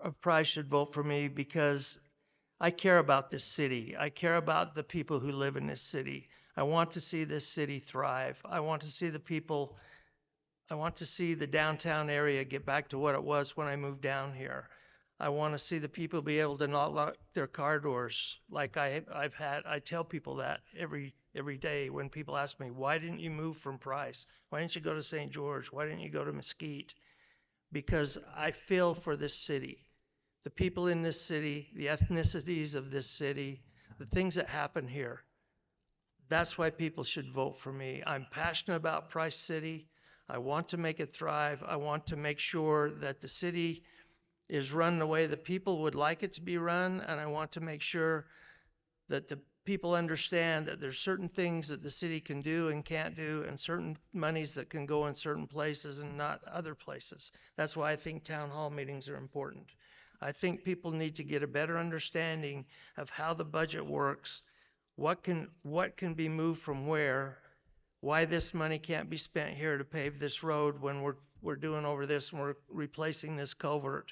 of Price should vote for me because I care about this city. I care about the people who live in this city. I want to see this city thrive. I want to see the downtown area get back to what it was when I moved down here. I want to see the people be able to not lock their car doors like I've had. I tell people that every day when people ask me, why didn't you move from Price? Why didn't you go to St. George? Why didn't you go to Mesquite? Because I feel for this city. The people in this city, the ethnicities of this city, the things that happen here. That's why people should vote for me. I'm passionate about Price City. I want to make it thrive. I want to make sure that the city is run the way the people would like it to be run, and I want to make sure that the people understand that there's certain things that the city can do and can't do, and certain monies that can go in certain places and not other places. That's why I think town hall meetings are important. I think people need to get a better understanding of how the budget works, what can be moved from where, why this money can't be spent here to pave this road when we're doing over this and we're replacing this culvert.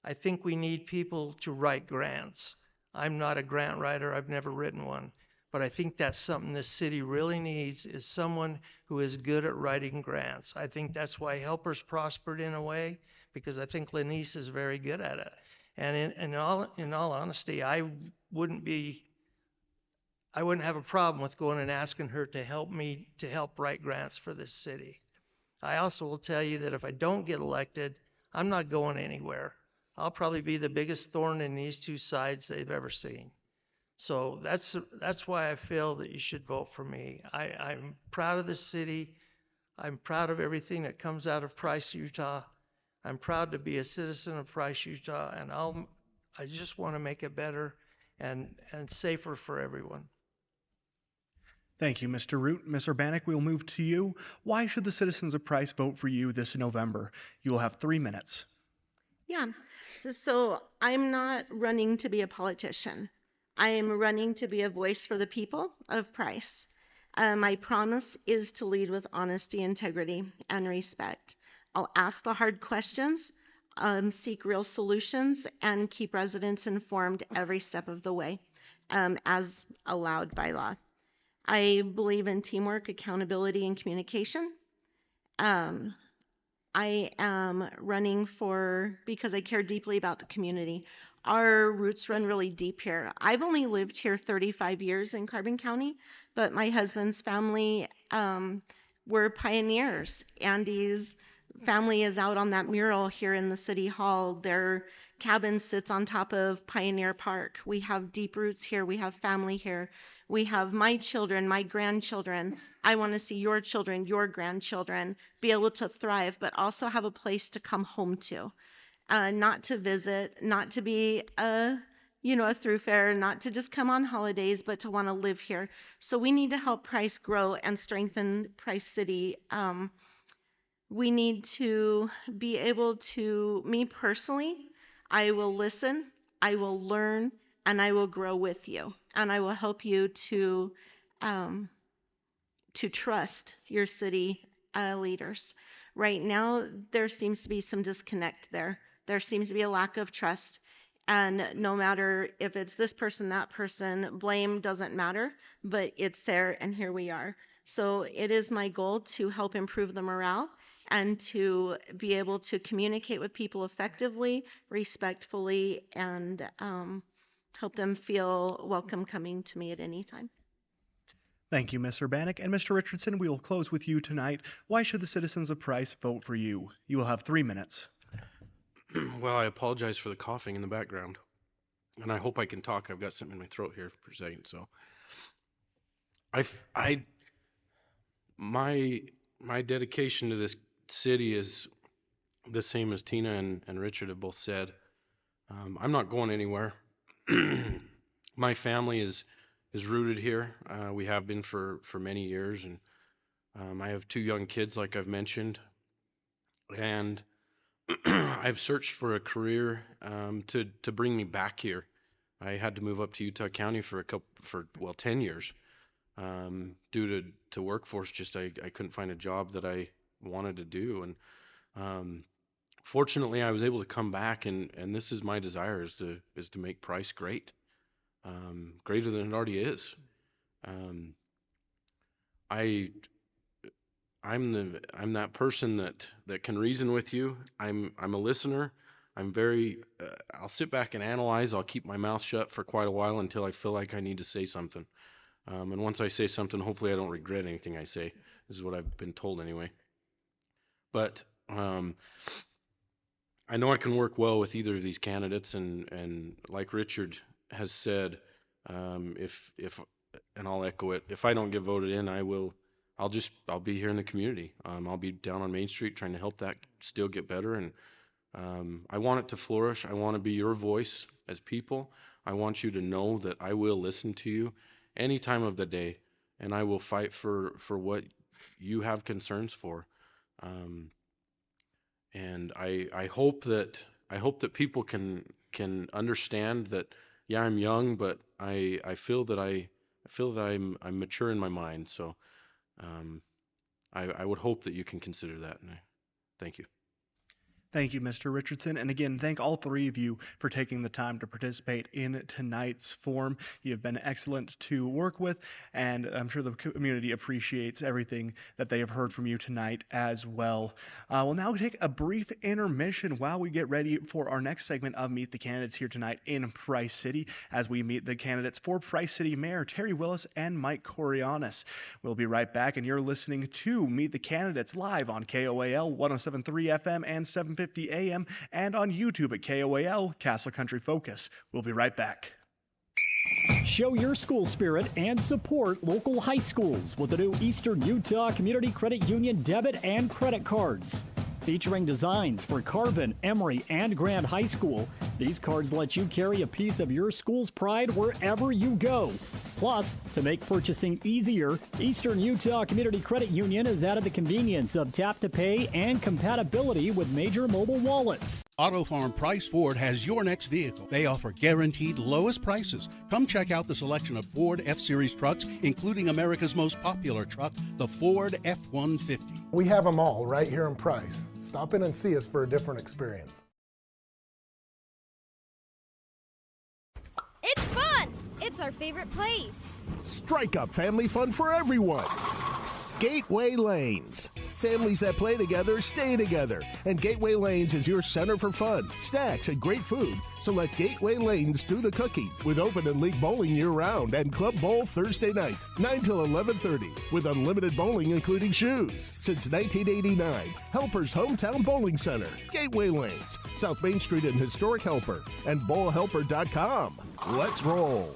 I think we need people to write grants. I'm not a grant writer. I've never written one. But I think that's something this city really needs is someone who is good at writing grants. I think that's why Helpers prospered in a way, because I think Lanice is very good at it. And in all honesty, I wouldn't have a problem with going and asking her to help write grants for this city. I also will tell you that if I don't get elected, I'm not going anywhere. I'll probably be the biggest thorn in these two sides they've ever seen. So that's why I feel that you should vote for me. I'm proud of this city. I'm proud of everything that comes out of Price, Utah. I'm proud to be a citizen of Price, Utah, and I just want to make it better and safer for everyone. Thank you, Mr. Root. Ms. Urbanik, we'll move to you. Why should the citizens of Price vote for you this November? You will have 3 minutes. Yeah. So I'm not running to be a politician. I am running to be a voice for the people of Price. My promise is to lead with honesty, integrity, and respect. I'll ask the hard questions, seek real solutions, and keep residents informed every step of the way, as allowed by law. I believe in teamwork, accountability, and communication. Um, I am running because I care deeply about the community. Our roots run really deep here. I've only lived here 35 years in Carbon County, but my husband's family were pioneers. Andy's family is out on that mural here in the city hall. Their cabin sits on top of Pioneer Park. We have deep roots here. We have family here. We have my children, my grandchildren. I want to see your children, your grandchildren be able to thrive, but also have a place to come home to, not to visit, not to be a thoroughfare, not to just come on holidays, but to want to live here. So we need to help Price grow and strengthen Price City. We need to be able to, me personally, I will listen, I will learn, and I will grow with you. And I will help you to trust your city leaders. Right now, there seems to be some disconnect there. There seems to be a lack of trust. And no matter if it's this person, that person, blame doesn't matter, but it's there, and here we are. So it is my goal to help improve the morale and to be able to communicate with people effectively, respectfully, and help them feel welcome coming to me at any time. Thank you, Ms. Urbanik. And Mr. Richardson, we will close with you tonight. Why should the citizens of Price vote for you? You will have 3 minutes. Well, I apologize for the coughing in the background, and I hope I can talk. I've got something in my throat here for a second. So, my dedication to this city is the same as Tina and Richard have both said. I'm not going anywhere. My family is rooted here. We have been for many years, and I have 2 young kids, like I've mentioned, and I've searched for a career to bring me back here. I had to move up to Utah County for 10 years due to workforce. Just I couldn't find a job that I wanted to do, and fortunately I was able to come back, and this is my desire is to make Price great, greater than it already is. I'm that person that can reason with you. I'm a listener. I'll sit back and analyze. I'll keep my mouth shut for quite a while until I feel like I need to say something. And once I say something, hopefully I don't regret anything I say. This is what I've been told anyway. But I know I can work well with either of these candidates, and like Richard has said, if and I'll echo it, if I don't get voted in, I'll be here in the community. I'll be down on Main Street trying to help that still get better, and I want it to flourish. I want to be your voice as people. I want you to know that I will listen to you any time of the day, and I will fight for what you have concerns for. And I hope that people can understand that, yeah, I'm young, but I feel that I'm mature in my mind. So I would hope that you can consider that. And thank you. Thank you, Mr. Richardson. And again, thank all 3 of you for taking the time to participate in tonight's forum. You have been excellent to work with, and I'm sure the community appreciates everything that they have heard from you tonight as well. We'll now take a brief intermission while we get ready for our next segment of Meet the Candidates here tonight in Price City, as we meet the candidates for Price City Mayor Terry Willis and Mike Kourianos. We'll be right back, and you're listening to Meet the Candidates live on KOAL 107.3 FM and 750 AM and on YouTube at KOAL Castle Country Focus. We'll be right back. Show your school spirit and support local high schools with the new Eastern Utah Community Credit Union debit and credit cards. Featuring designs for Carbon, Emory, and Grand High School, these cards let you carry a piece of your school's pride wherever you go. Plus, to make purchasing easier, Eastern Utah Community Credit Union has added the convenience of tap to pay and compatibility with major mobile wallets. Auto Farm Price Ford has your next vehicle. They offer guaranteed lowest prices. Come check out the selection of Ford F-Series trucks, including America's most popular truck, the Ford F-150. We have them all right here in Price. Stop in and see us for a different experience. It's fun! It's our favorite place. Strike up family fun for everyone. Gateway Lanes. Families that play together stay together. And Gateway Lanes is your center for fun, snacks, and great food. So let Gateway Lanes do the cooking with open and league bowling year-round and Club Bowl Thursday night, 9 till 11:30, with unlimited bowling including shoes. Since 1989, Helper's Hometown Bowling Center, Gateway Lanes, South Main Street in historic Helper, and bowlhelper.com. Let's roll.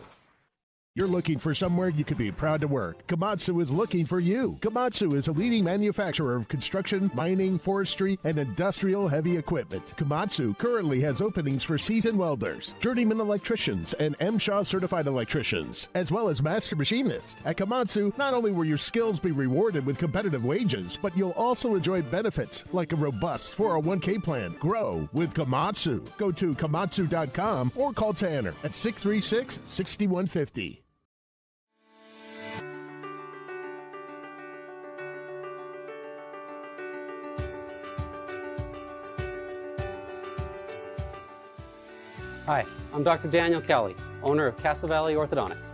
You're looking for somewhere you could be proud to work. Komatsu is looking for you. Komatsu is a leading manufacturer of construction, mining, forestry, and industrial heavy equipment. Komatsu currently has openings for seasoned welders, journeyman electricians, and MSHA certified electricians, as well as master machinists. At Komatsu, not only will your skills be rewarded with competitive wages, but you'll also enjoy benefits like a robust 401k plan. Grow with Komatsu. Go to komatsu.com or call Tanner at 636-6150. Hi, I'm Dr. Daniel Kelly, owner of Castle Valley Orthodontics.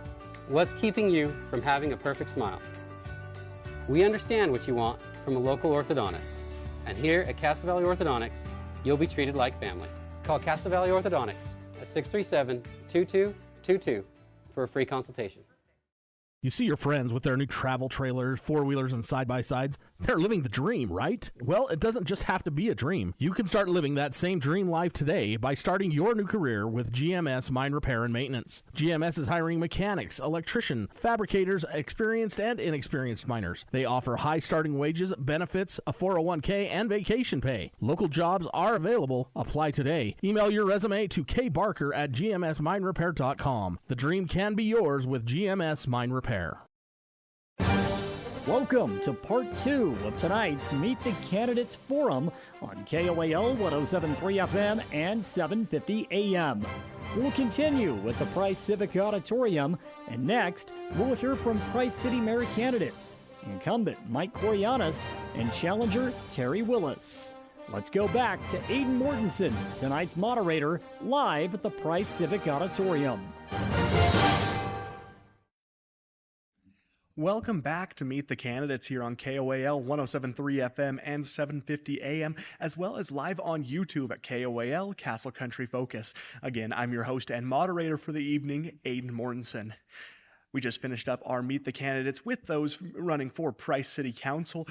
What's keeping you from having a perfect smile? We understand what you want from a local orthodontist, and here at Castle Valley Orthodontics, you'll be treated like family. Call Castle Valley Orthodontics at 637-2222 for a free consultation. You see your friends with their new travel trailers, four-wheelers, and side-by-sides. They're living the dream, right? Well, it doesn't just have to be a dream. You can start living that same dream life today by starting your new career with GMS Mine Repair and Maintenance. GMS is hiring mechanics, electricians, fabricators, experienced and inexperienced miners. They offer high starting wages, benefits, a 401k, and vacation pay. Local jobs are available. Apply today. Email your resume to kbarker@gmsminerepair.com. The dream can be yours with GMS Mine Repair. Welcome to part 2 of tonight's Meet the Candidates Forum on KOAL 107.3 FM and 750 AM. We'll continue with the Price Civic Auditorium, and next we'll hear from Price City Mayor candidates, incumbent Mike Kourianos and challenger Terry Willis. Let's go back to Aiden Mortensen, tonight's moderator, live at the Price Civic Auditorium. Welcome back to Meet the Candidates here on KOAL 107.3 FM and 750 AM, as well as live on YouTube at KOAL Castle Country Focus. Again, I'm your host and moderator for the evening, Aiden Mortensen. We just finished up our Meet the Candidates with those running for Price City Council,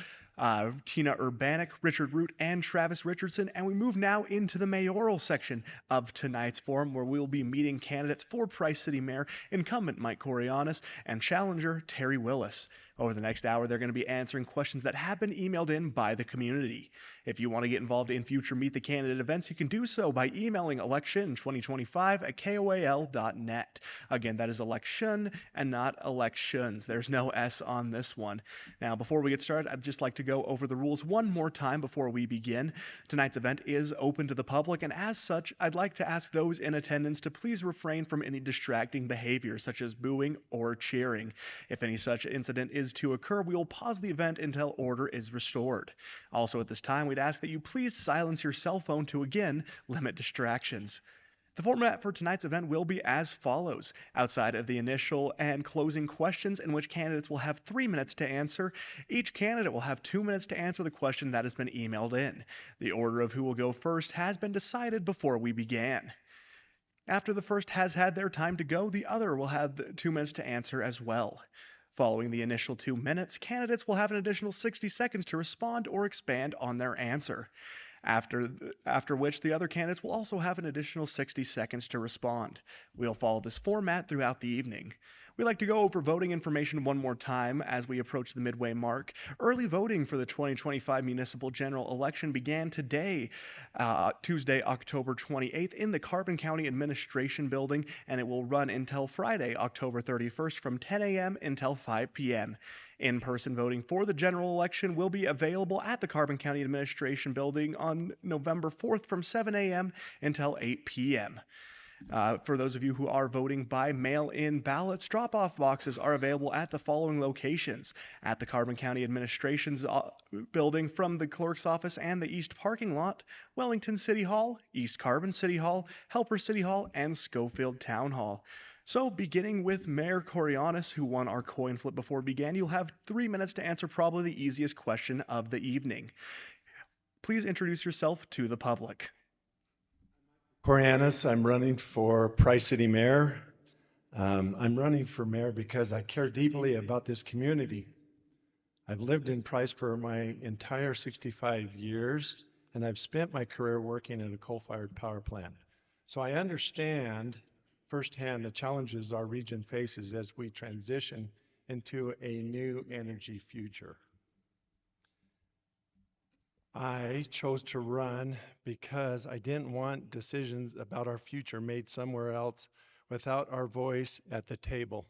Tina Urbanik, Richard Root, and Travis Richardson, and we move now into the mayoral section of tonight's forum, where we'll be meeting candidates for Price City Mayor, incumbent Mike Kourianos, and challenger Terry Willis. Over the next hour, they're going to be answering questions that have been emailed in by the community. If you want to get involved in future Meet the Candidate events, you can do so by emailing election2025@koal.net. Again, that is election and not elections. There's no S on this one. Now, before we get started, I'd just like to go over the rules one more time before we begin. Tonight's event is open to the public, and as such, I'd like to ask those in attendance to please refrain from any distracting behavior, such as booing or cheering. If any such incident is to occur, we will pause the event until order is restored. Also at this time, we'd ask that you please silence your cell phone to again limit distractions. The format for tonight's event will be as follows. Outside of the initial and closing questions, in which candidates will have 3 minutes to answer, each candidate will have 2 minutes to answer the question that has been emailed in. The order of who will go first has been decided before we began. After the first has had their time to go, the other will have 2 minutes to answer as well. Following the initial 2 minutes, candidates will have an additional 60 seconds to respond or expand on their answer. After which, the other candidates will also have an additional 60 seconds to respond. We'll follow this format throughout the evening. We like to go over voting information one more time as we approach the midway mark. Early voting for the 2025 municipal general election began today, Tuesday, October 28th, in the Carbon County Administration Building, and it will run until Friday, October 31st from 10 a.m. until 5 p.m. In-person voting for the general election will be available at the Carbon County Administration Building on November 4th from 7 a.m. until 8 p.m. For those of you who are voting by mail-in ballots, drop-off boxes are available at the following locations: at the Carbon County Administration's building from the clerk's office and the east parking lot, Wellington City Hall, East Carbon City Hall, Helper City Hall, and Schofield Town Hall. So beginning with Mayor Kourianos, who won our coin flip before it began, you'll have 3 minutes to answer probably the easiest question of the evening. Please introduce yourself to the public. Kourianos, I'm running for Price City Mayor. I'm running for mayor because I care deeply about this community. I've lived in Price for my entire 65 years, and I've spent my career working at a coal-fired power plant. So I understand firsthand the challenges our region faces as we transition into a new energy future. I chose to run because I didn't want decisions about our future made somewhere else without our voice at the table.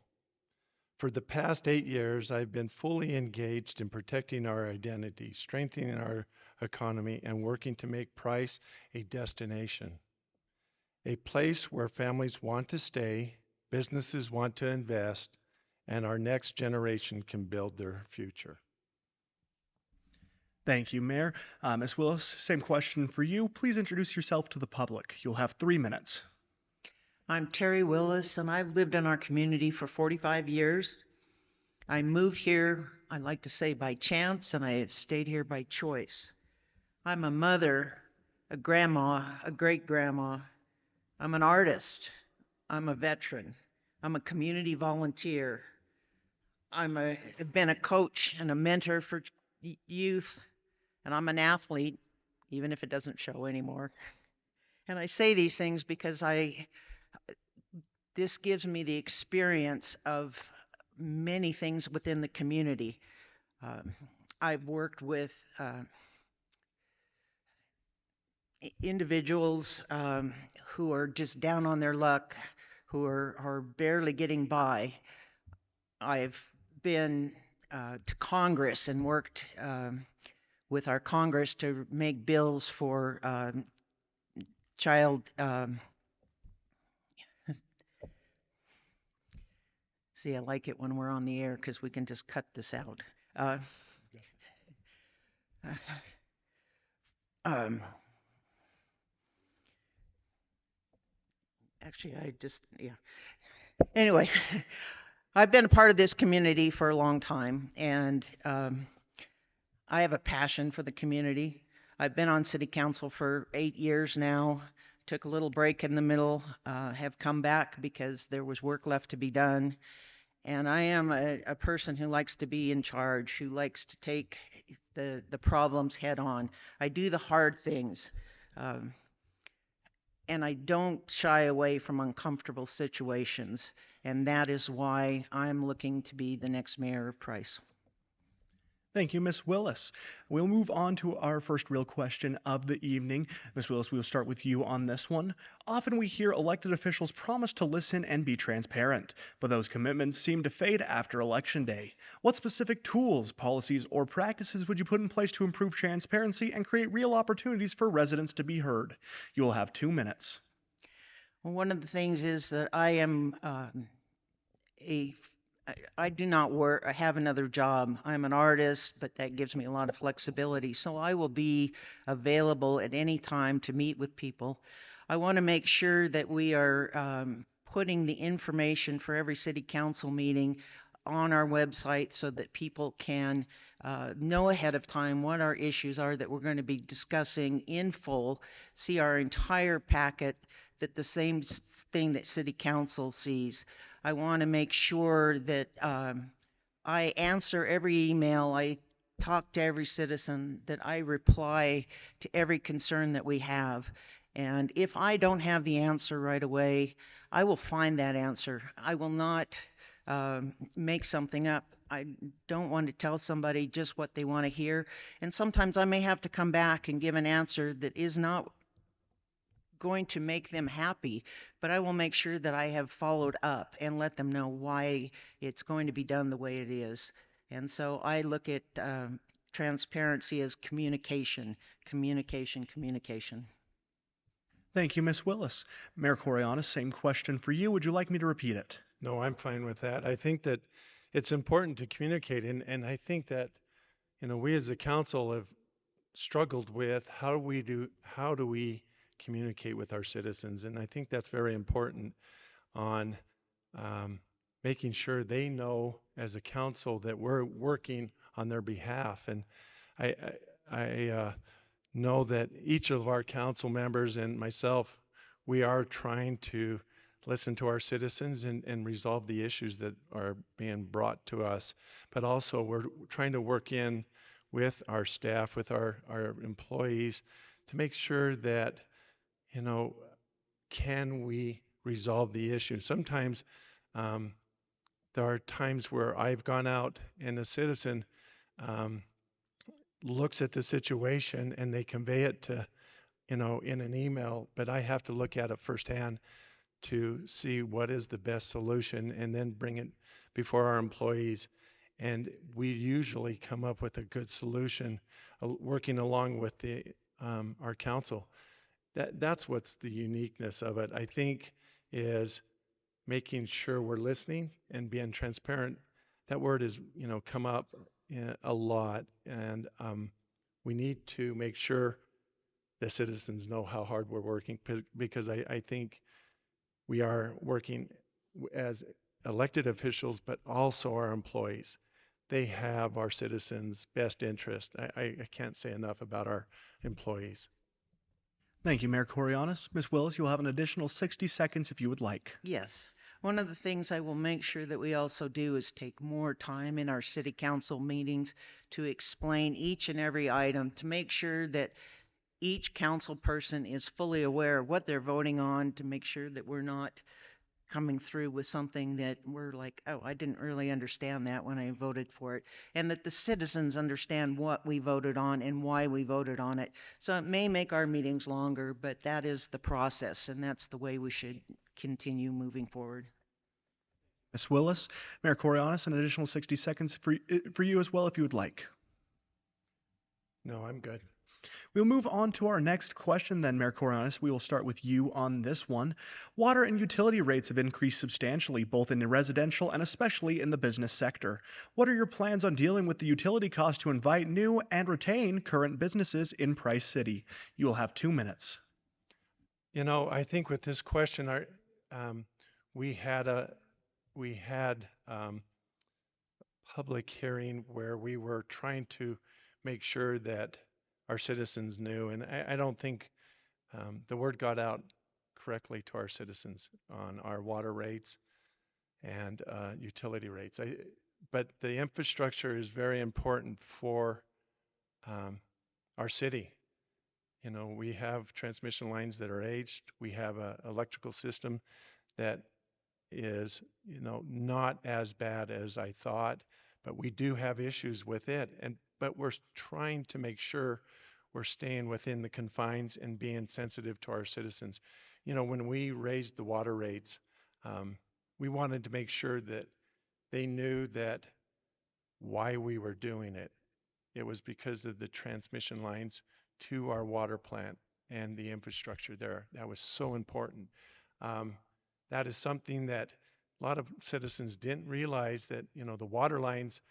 For the past 8 years, I've been fully engaged in protecting our identity, strengthening our economy, and working to make Price a destination. A place where families want to stay, businesses want to invest, and our next generation can build their future. Thank you, Mayor. Ms. Willis, same question for you. Please introduce yourself to the public. You'll have 3 minutes. I'm Terry Willis, and I've lived in our community for 45 years. I moved here, I like to say, by chance, and I have stayed here by choice. I'm a mother, a grandma, a great-grandma. I'm an artist. I'm a veteran. I'm a community volunteer. I've been a coach and a mentor for youth, and I'm an athlete, even if it doesn't show anymore. And I say these things because this gives me the experience of many things within the community. I've worked with individuals who are just down on their luck, who are barely getting by. I've been to Congress and worked with our Congress to make bills for child. See, I like it when we're on the air because we can just cut this out. Actually, Anyway, I've been a part of this community for a long time, and I have a passion for the community. I've been on city council for 8 years now. Took a little break in the middle, have come back because there was work left to be done. And I am a person who likes to be in charge, who likes to take the problems head on. I do the hard things. And I don't shy away from uncomfortable situations. And that is why I'm looking to be the next mayor of Price. Thank you, Ms. Willis. We'll move on to our first real question of the evening. Ms. Willis, we'll start with you on this one. Often we hear elected officials promise to listen and be transparent, but those commitments seem to fade after Election Day. What specific tools, policies, or practices would you put in place to improve transparency and create real opportunities for residents to be heard? You will have 2 minutes. Well, one of the things is that I am I do not have another job. I'm an artist, but that gives me a lot of flexibility. So I will be available at any time to meet with people. I want to make sure that we are putting the information for every city council meeting on our website so that people can know ahead of time what our issues are that we're going to be discussing in full, see our entire packet, that the same thing that city council sees. I want to make sure that I answer every email, I talk to every citizen, that I reply to every concern that we have. And if I don't have the answer right away, I will find that answer. I will not make something up. I don't want to tell somebody just what they want to hear. And sometimes I may have to come back and give an answer that is not going to make them happy, but I will make sure that I have followed up and let them know why it's going to be done the way it is. And so I look at transparency as communication, communication, communication. Thank you, Ms. Willis. Mayor Kourianos, same question for you. Would you like me to repeat it? No, I'm fine with that. I think that it's important to communicate, and I think that, we as a council have struggled with how do we communicate with our citizens, and I think that's very important on making sure they know as a council that we're working on their behalf. And I know that each of our council members and myself, we are trying to listen to our citizens and resolve the issues that are being brought to us. But also we're trying to work in with our staff, with our employees, to make sure that, can we resolve the issue? Sometimes there are times where I've gone out and the citizen looks at the situation and they convey it to, in an email, but I have to look at it firsthand to see what is the best solution and then bring it before our employees. And we usually come up with a good solution, working along with our council. That's what's the uniqueness of it, I think, is making sure we're listening and being transparent. That word is, come up a lot, and we need to make sure the citizens know how hard we're working, because I think we are working as elected officials, but also our employees. They have our citizens' best interest. I can't say enough about our employees. Thank you, Mayor Kourianos. Ms. Willis, you'll have an additional 60 seconds if you would like. Yes. One of the things I will make sure that we also do is take more time in our city council meetings to explain each and every item, to make sure that each council person is fully aware of what they're voting on, to make sure that we're not coming through with something that we're like, oh, I didn't really understand that when I voted for it, and that the citizens understand what we voted on and why we voted on it. So it may make our meetings longer, but that is the process, and that's the way we should continue moving forward. Ms. Willis, Mayor Kourianos, an additional 60 seconds for you as well if you would like. No, I'm good. We'll move on to our next question then, Mayor Kourianos. We will start with you on this one. Water and utility rates have increased substantially, both in the residential and especially in the business sector. What are your plans on dealing with the utility costs to invite new and retain current businesses in Price City? You will have 2 minutes. I think with this question, we had public hearing where we were trying to make sure that our citizens knew, and I don't think the word got out correctly to our citizens on our water rates and utility rates. But the infrastructure is very important for our city. We have transmission lines that are aged. We have an electrical system that is, not as bad as I thought, but we do have issues with it. But we're trying to make sure we're staying within the confines and being sensitive to our citizens. When we raised the water rates, we wanted to make sure that they knew that why we were doing it. It was because of the transmission lines to our water plant and the infrastructure there. That was so important. That is something that a lot of citizens didn't realize, that, the water lines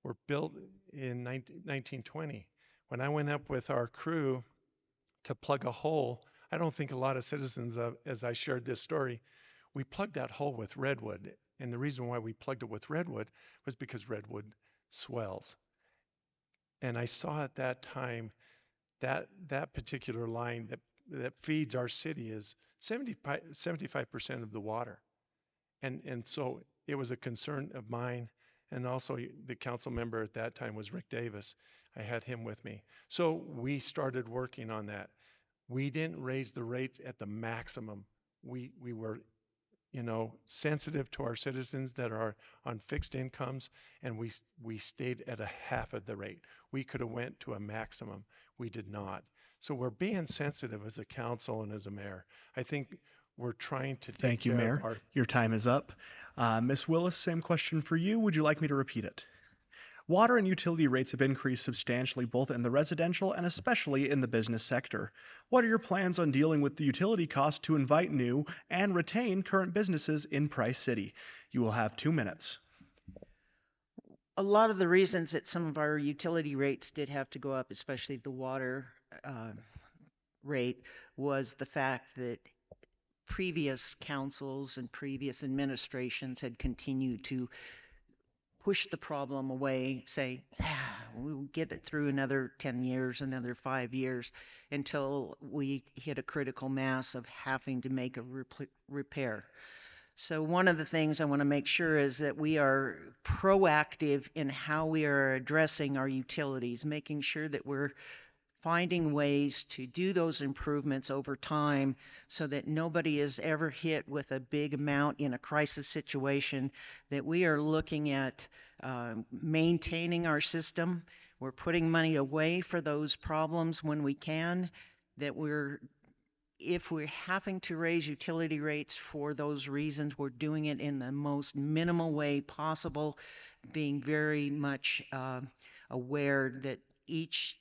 were built in 1920. When I went up with our crew to plug a hole, I don't think a lot of citizens, as I shared this story, we plugged that hole with redwood. And the reason why we plugged it with redwood was because redwood swells. And I saw at that time that particular line that feeds our city is 75% of the water. And so it was a concern of mine. And also the council member at that time was Rick Davis. I had him with me. So we started working on that. We didn't raise the rates at the maximum. We were sensitive to our citizens that are on fixed incomes, and we stayed at a half of the rate. We could have went to a maximum. We did not. So we're being sensitive as a council and as a mayor. I think we're trying to take Thank you, care Mayor. of our. Your time is up. Ms. Willis, same question for you. Would you like me to repeat it? Water and utility rates have increased substantially both in the residential and especially in the business sector. What are your plans on dealing with the utility costs to invite new and retain current businesses in Price City? You will have 2 minutes. A lot of the reasons that some of our utility rates did have to go up, especially the water rate, was the fact that previous councils and previous administrations had continued to push the problem away, say, we'll get it through another 10 years, another 5 years, until we hit a critical mass of having to make a repair. So one of the things I want to make sure is that we are proactive in how we are addressing our utilities, making sure that we're finding ways to do those improvements over time so that nobody is ever hit with a big amount in a crisis situation, that we are looking at maintaining our system. We're putting money away for those problems when we can, that if we're having to raise utility rates for those reasons, we're doing it in the most minimal way possible, being very much aware that each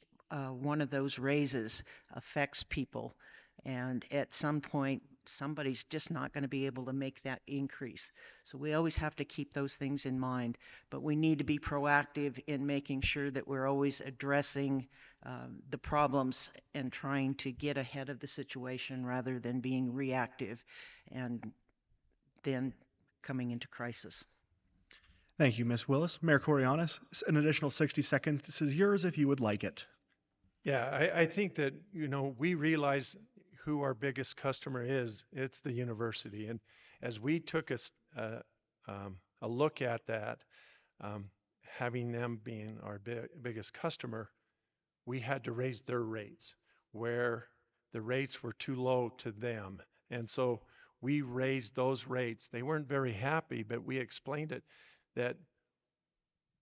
one of those raises affects people. And at some point, somebody's just not going to be able to make that increase. So we always have to keep those things in mind. But we need to be proactive in making sure that we're always addressing the problems and trying to get ahead of the situation rather than being reactive and then coming into crisis. Thank you, Ms. Willis. Mayor Kourianos, an additional 60 seconds. This is yours if you would like it. Yeah, I think that, we realize who our biggest customer is. It's the university. And as we took a look at that, having them being our biggest customer, we had to raise their rates where the rates were too low to them. And so we raised those rates. They weren't very happy, but we explained it, that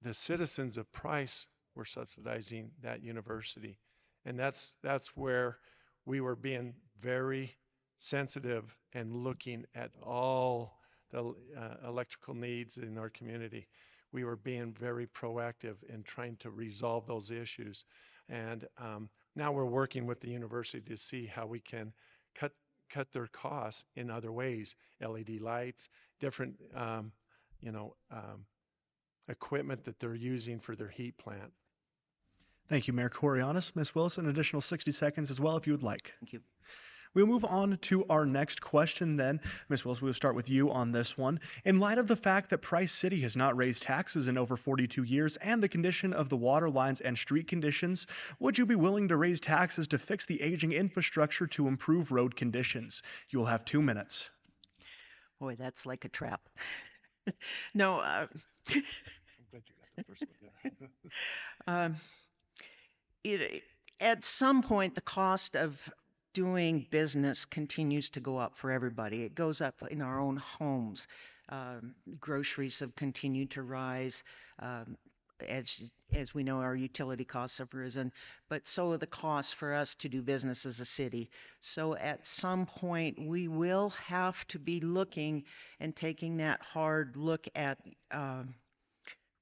the citizens of Price were subsidizing that university. And that's where we were being very sensitive and looking at all the electrical needs in our community. We were being very proactive in trying to resolve those issues. And now we're working with the university to see how we can cut their costs in other ways. LED lights, different equipment that they're using for their heat plant. Thank you, Mayor Kourianos. Ms. Willis, an additional 60 seconds as well if you would like. Thank you. We'll move on to our next question then. Ms. Willis, we'll start with you on this one. In light of the fact that Price City has not raised taxes in over 42 years and the condition of the water lines and street conditions, would you be willing to raise taxes to fix the aging infrastructure to improve road conditions? You will have 2 minutes. Boy, that's like a trap. No. I'm glad you got the first one there. At some point, the cost of doing business continues to go up for everybody. It goes up in our own homes. Groceries have continued to rise. As we know, our utility costs have risen, but so are the costs for us to do business as a city. So at some point, we will have to be looking and taking that hard look at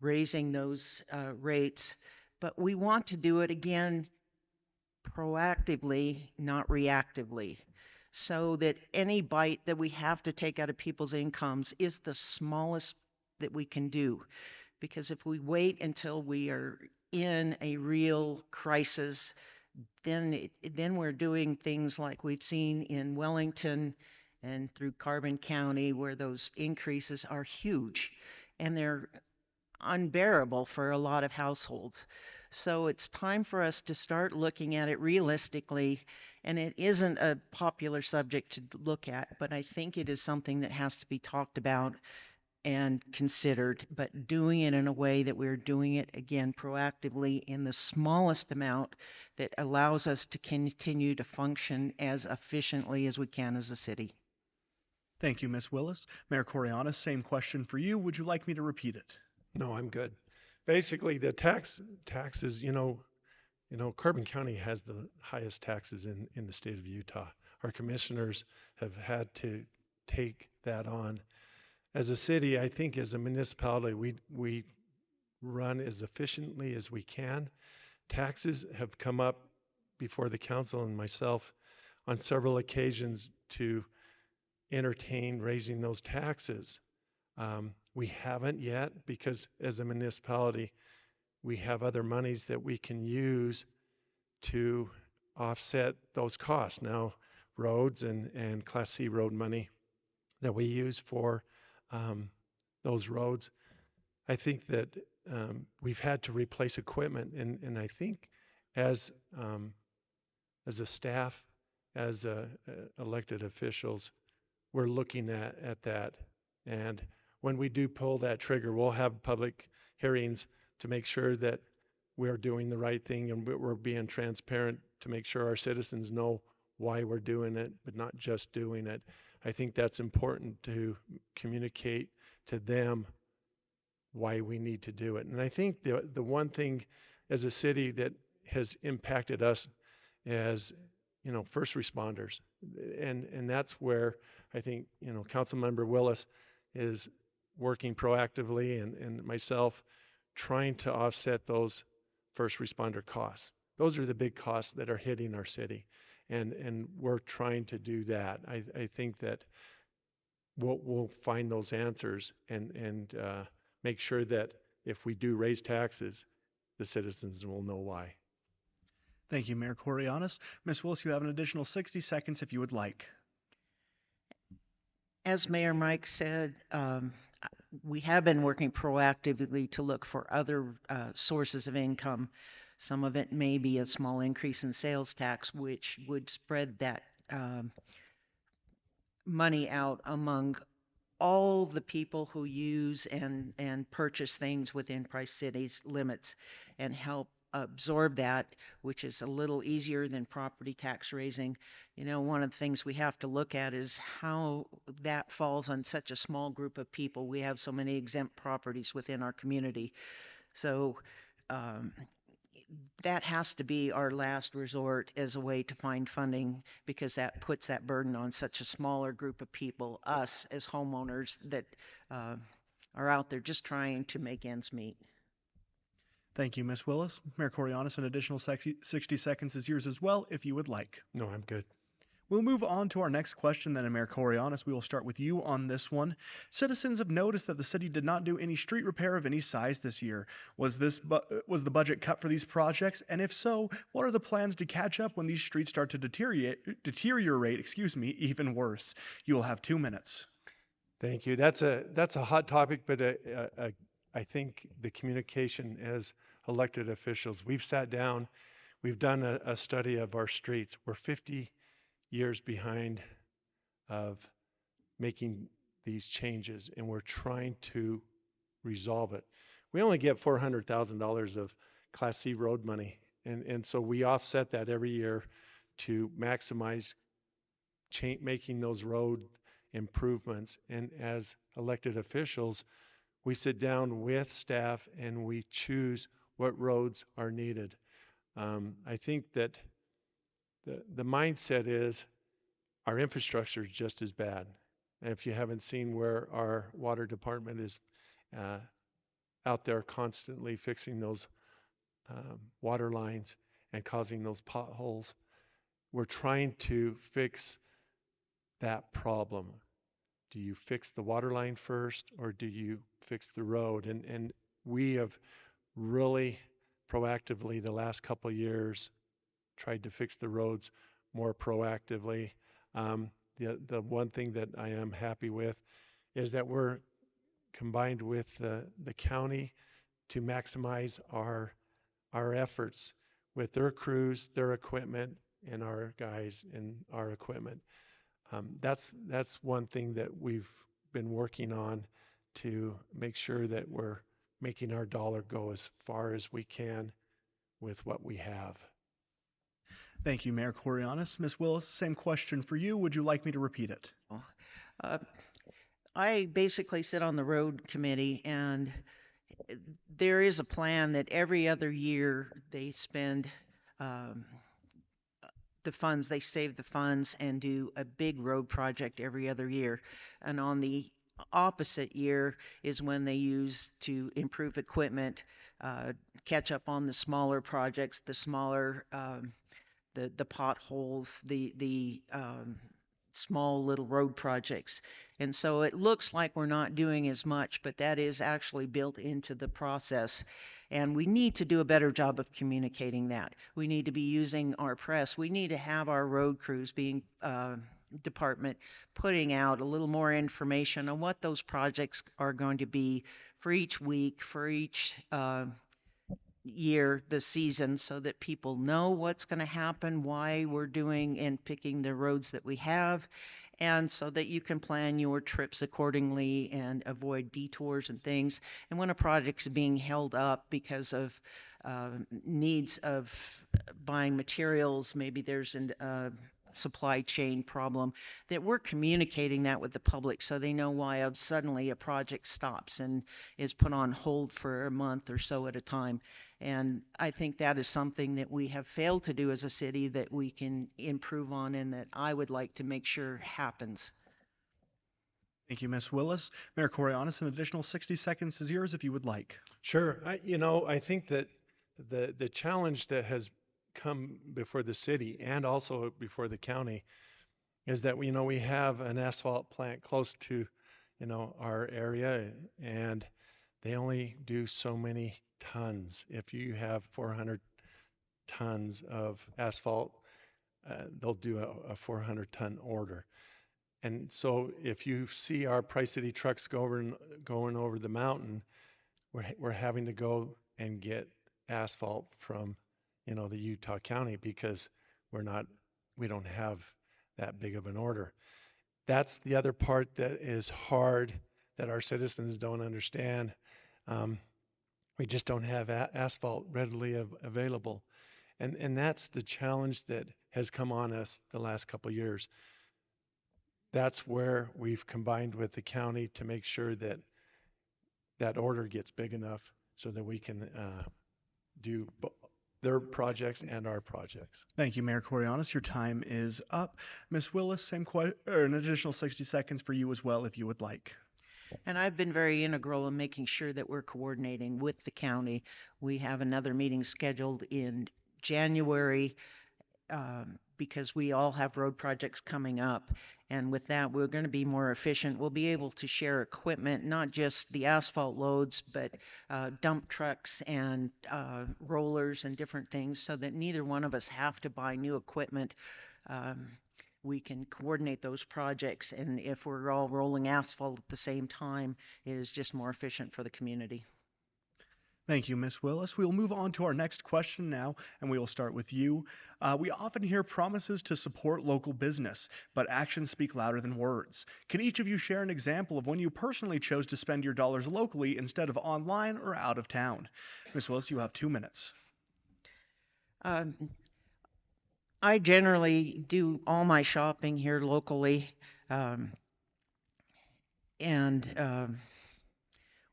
raising those rates. But we want to do it again proactively, not reactively, so that any bite that we have to take out of people's incomes is the smallest that we can do. Because if we wait until we are in a real crisis, then we're doing things like we've seen in Wellington and through Carbon County, where those increases are huge and they're unbearable for a lot of households. So it's time for us to start looking at it realistically, and it isn't a popular subject to look at, but I think it is something that has to be talked about and considered, but doing it in a way that we're doing it, again, proactively in the smallest amount that allows us to continue to function as efficiently as we can as a city. Thank you, Ms. Willis. Mayor Kourianos, same question for you. Would you like me to repeat it? No, I'm good. Basically, the taxes, Carbon County has the highest taxes in the state of Utah. Our commissioners have had to take that on. As a city, I think as a municipality, we run as efficiently as we can. Taxes have come up before the council and myself on several occasions to entertain raising those taxes. We haven't yet because as a municipality, we have other monies that we can use to offset those costs. Now, roads and Class C road money that we use for those roads, I think that we've had to replace equipment, and I think as a staff, as elected officials, we're looking at that. And when we do pull that trigger, we'll have public hearings to make sure that we're doing the right thing and we're being transparent to make sure our citizens know why we're doing it, but not just doing it. I think that's important to communicate to them why we need to do it. And I think the one thing as a city that has impacted us as first responders, and that's where I think Councilmember Willis is working proactively and myself trying to offset those first responder costs. Those are the big costs that are hitting our city, and we're trying to do that. I think that we'll find those answers and make sure that if we do raise taxes, the citizens will know why. Thank you, Mayor Kourianos. Ms. Willis, you have an additional 60 seconds if you would like. As Mayor Mike said, we have been working proactively to look for other sources of income. Some of it may be a small increase in sales tax, which would spread that money out among all the people who use and purchase things within Price City's limits and help absorb that, which is a little easier than property tax raising. One of the things we have to look at is how that falls on such a small group of people. We have so many exempt properties within our community. So that has to be our last resort as a way to find funding, because that puts that burden on such a smaller group of people, us as homeowners that are out there just trying to make ends meet. Thank you, Ms. Willis. Mayor Kourianos, an additional 60 seconds is yours as well, if you would like. No, I'm good. We'll move on to our next question then, Mayor Kourianos. We will start with you on this one. Citizens have noticed that the city did not do any street repair of any size this year. Was the budget cut for these projects? And if so, what are the plans to catch up when these streets start to deteriorate, even worse? You will have 2 minutes. Thank you. That's a hot topic, but I think the communication as elected officials, we've sat down, we've done a study of our streets. We're 50 years behind of making these changes, and we're trying to resolve it. We only get $400,000 of Class C road money, and so we offset that every year to maximize making those road improvements. And as elected officials, we sit down with staff and we choose what roads are needed. I think that the mindset is our infrastructure is just as bad. And if you haven't seen where our water department is out there constantly fixing those water lines and causing those potholes, we're trying to fix that problem. Do you fix the water line first, or do you fix the road? And we have really proactively the last couple of years tried to fix the roads more proactively. The one thing that I am happy with is that we're combined with the county to maximize our efforts with their crews, their equipment, and our guys and our equipment. That's one thing that we've been working on to make sure that we're making our dollar go as far as we can with what we have. Thank you, Mayor Kourianos. Ms. Willis, same question for you. Would you like me to repeat it? Uh, I basically sit on the road committee, and there is a plan that every other year they spend um, the funds, they save the funds and do a big road project every other year. And on the opposite year is when they use to improve equipment, catch up on the smaller projects, the smaller the potholes, the small little road projects. And so it looks like we're not doing as much, but that is actually built into the process. And we need to do a better job of communicating that. We need to be using our press. We need to have our road crews being department putting out a little more information on what those projects are going to be for each week, for each year, the season, so that people know what's going to happen, why we're doing and picking the roads that we have, and so that you can plan your trips accordingly and avoid detours and things. And when a project's being held up because of needs of buying materials, maybe there's a supply chain problem, that we're communicating that with the public so they know why suddenly a project stops and is put on hold for a month or so at a time. And I think that is something that we have failed to do as a city that we can improve on and that I would like to make sure happens. Thank you, Ms. Willis. Mayor Kourianos, an additional 60 seconds is yours if you would like. Sure. I think that the challenge that has come before the city and also before the county is that we have an asphalt plant close to our area, and they only do so many tons. If you have 400 tons of asphalt, they'll do a 400-ton order. And so if you see our Price City trucks going over the mountain, we're having to go and get asphalt from the Utah County because we don't have that big of an order. That's the other part that is hard that our citizens don't understand. We just don't have asphalt readily available. And that's the challenge that has come on us the last couple of years. That's where we've combined with the county to make sure that that order gets big enough so that we can do their projects and our projects. Thank you, Mayor Kourianos. Your time is up. Ms. Willis, an additional 60 seconds for you as well, if you would like. And I've been very integral in making sure that we're coordinating with the county. We have another meeting scheduled in January because we all have road projects coming up. And with that, we're going to be more efficient. We'll be able to share equipment, not just the asphalt loads, but dump trucks and rollers and different things so that neither one of us have to buy new equipment. We can coordinate those projects. And if we're all rolling asphalt at the same time, it is just more efficient for the community. Thank you, Ms. Willis. We will move on to our next question now, and we will start with you. We often hear promises to support local business, but actions speak louder than words. Can each of you share an example of when you personally chose to spend your dollars locally instead of online or out of town? Ms. Willis, you have 2 minutes. I generally do all my shopping here locally, and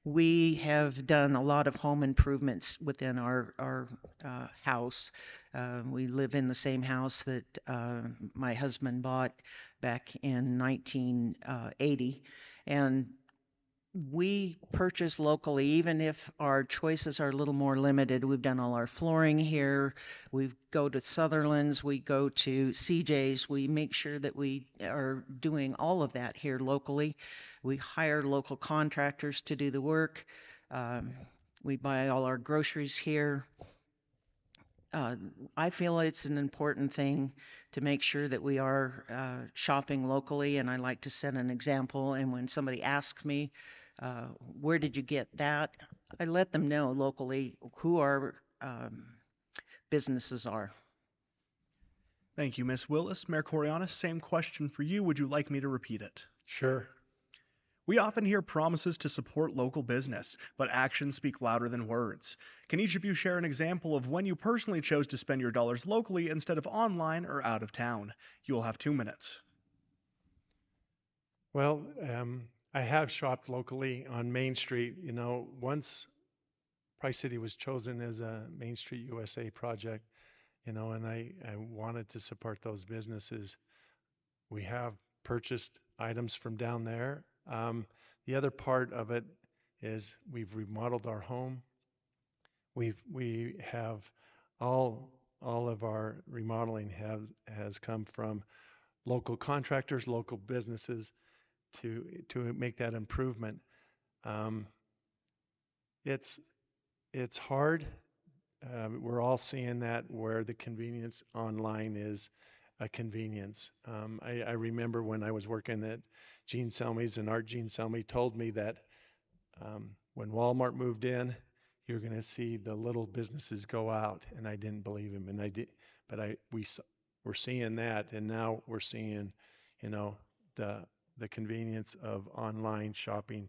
we have done a lot of home improvements within our house. We live in the same house that my husband bought back in 1980, and we purchase locally, even if our choices are a little more limited. We've done all our flooring here. We go to Sutherland's. We go to CJ's. We make sure that we are doing all of that here locally. We hire local contractors to do the work. We buy all our groceries here. I feel it's an important thing to make sure that we are shopping locally, and I like to set an example. And when somebody asks me, where did you get that? I let them know locally who our businesses are. Thank you, Ms. Willis. Mayor Kourianos, same question for you. Would you like me to repeat it? Sure. We often hear promises to support local business, but actions speak louder than words. Can each of you share an example of when you personally chose to spend your dollars locally instead of online or out of town? You will have 2 minutes. Well, I have shopped locally on Main Street. You know, once Price City was chosen as a Main Street USA project, you know, and I wanted to support those businesses. We have purchased items from down there. The other part of it is we've remodeled our home. We have all of our remodeling has come from local contractors, local businesses to make that improvement. Um, it's it's hard. We're all seeing that where the convenience online is a convenience. I remember when I was working at Gene Selmy's and Art Gene Selmy told me that when Walmart moved in, you're going to see the little businesses go out, and I didn't believe him, and I did, but we're seeing that, and now we're seeing, you know, the convenience of online shopping,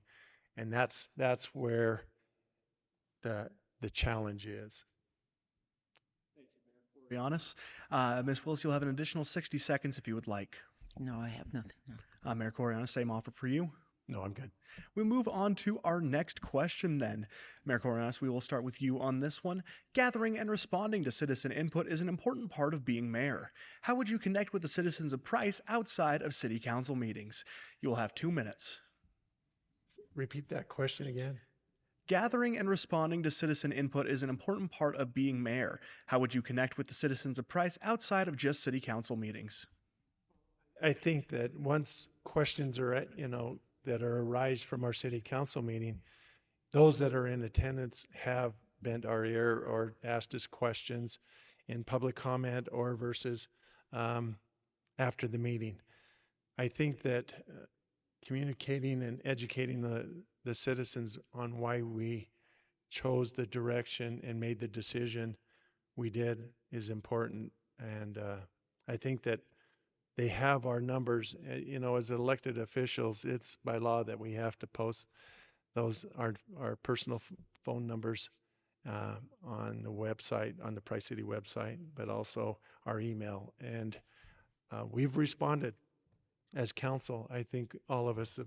and that's where the challenge is. Kourianos. Ms. Willis, you'll have an additional 60 seconds if you would like. No, I have nothing. No. Mayor Kourianos, same offer for you. No, I'm good. We move on to our next question then. Mayor Kourianos, we will start with you on this one. Gathering and responding to citizen input is an important part of being mayor. How would you connect with the citizens of Price outside of city council meetings? You will have 2 minutes. Repeat that question again. Gathering and responding to citizen input is an important part of being mayor. How would you connect with the citizens of Price outside of just city council meetings? I think that once questions are, that are arise from our city council meeting, those that are in attendance have bent our ear or asked us questions in public comment or versus after the meeting. I think that communicating and educating the citizens on why we chose the direction and made the decision we did is important. And I think that they have our numbers. As elected officials, it's by law that we have to post those our personal phone numbers on the website, on the Price City website, but also our email. And we've responded as council. I think all of us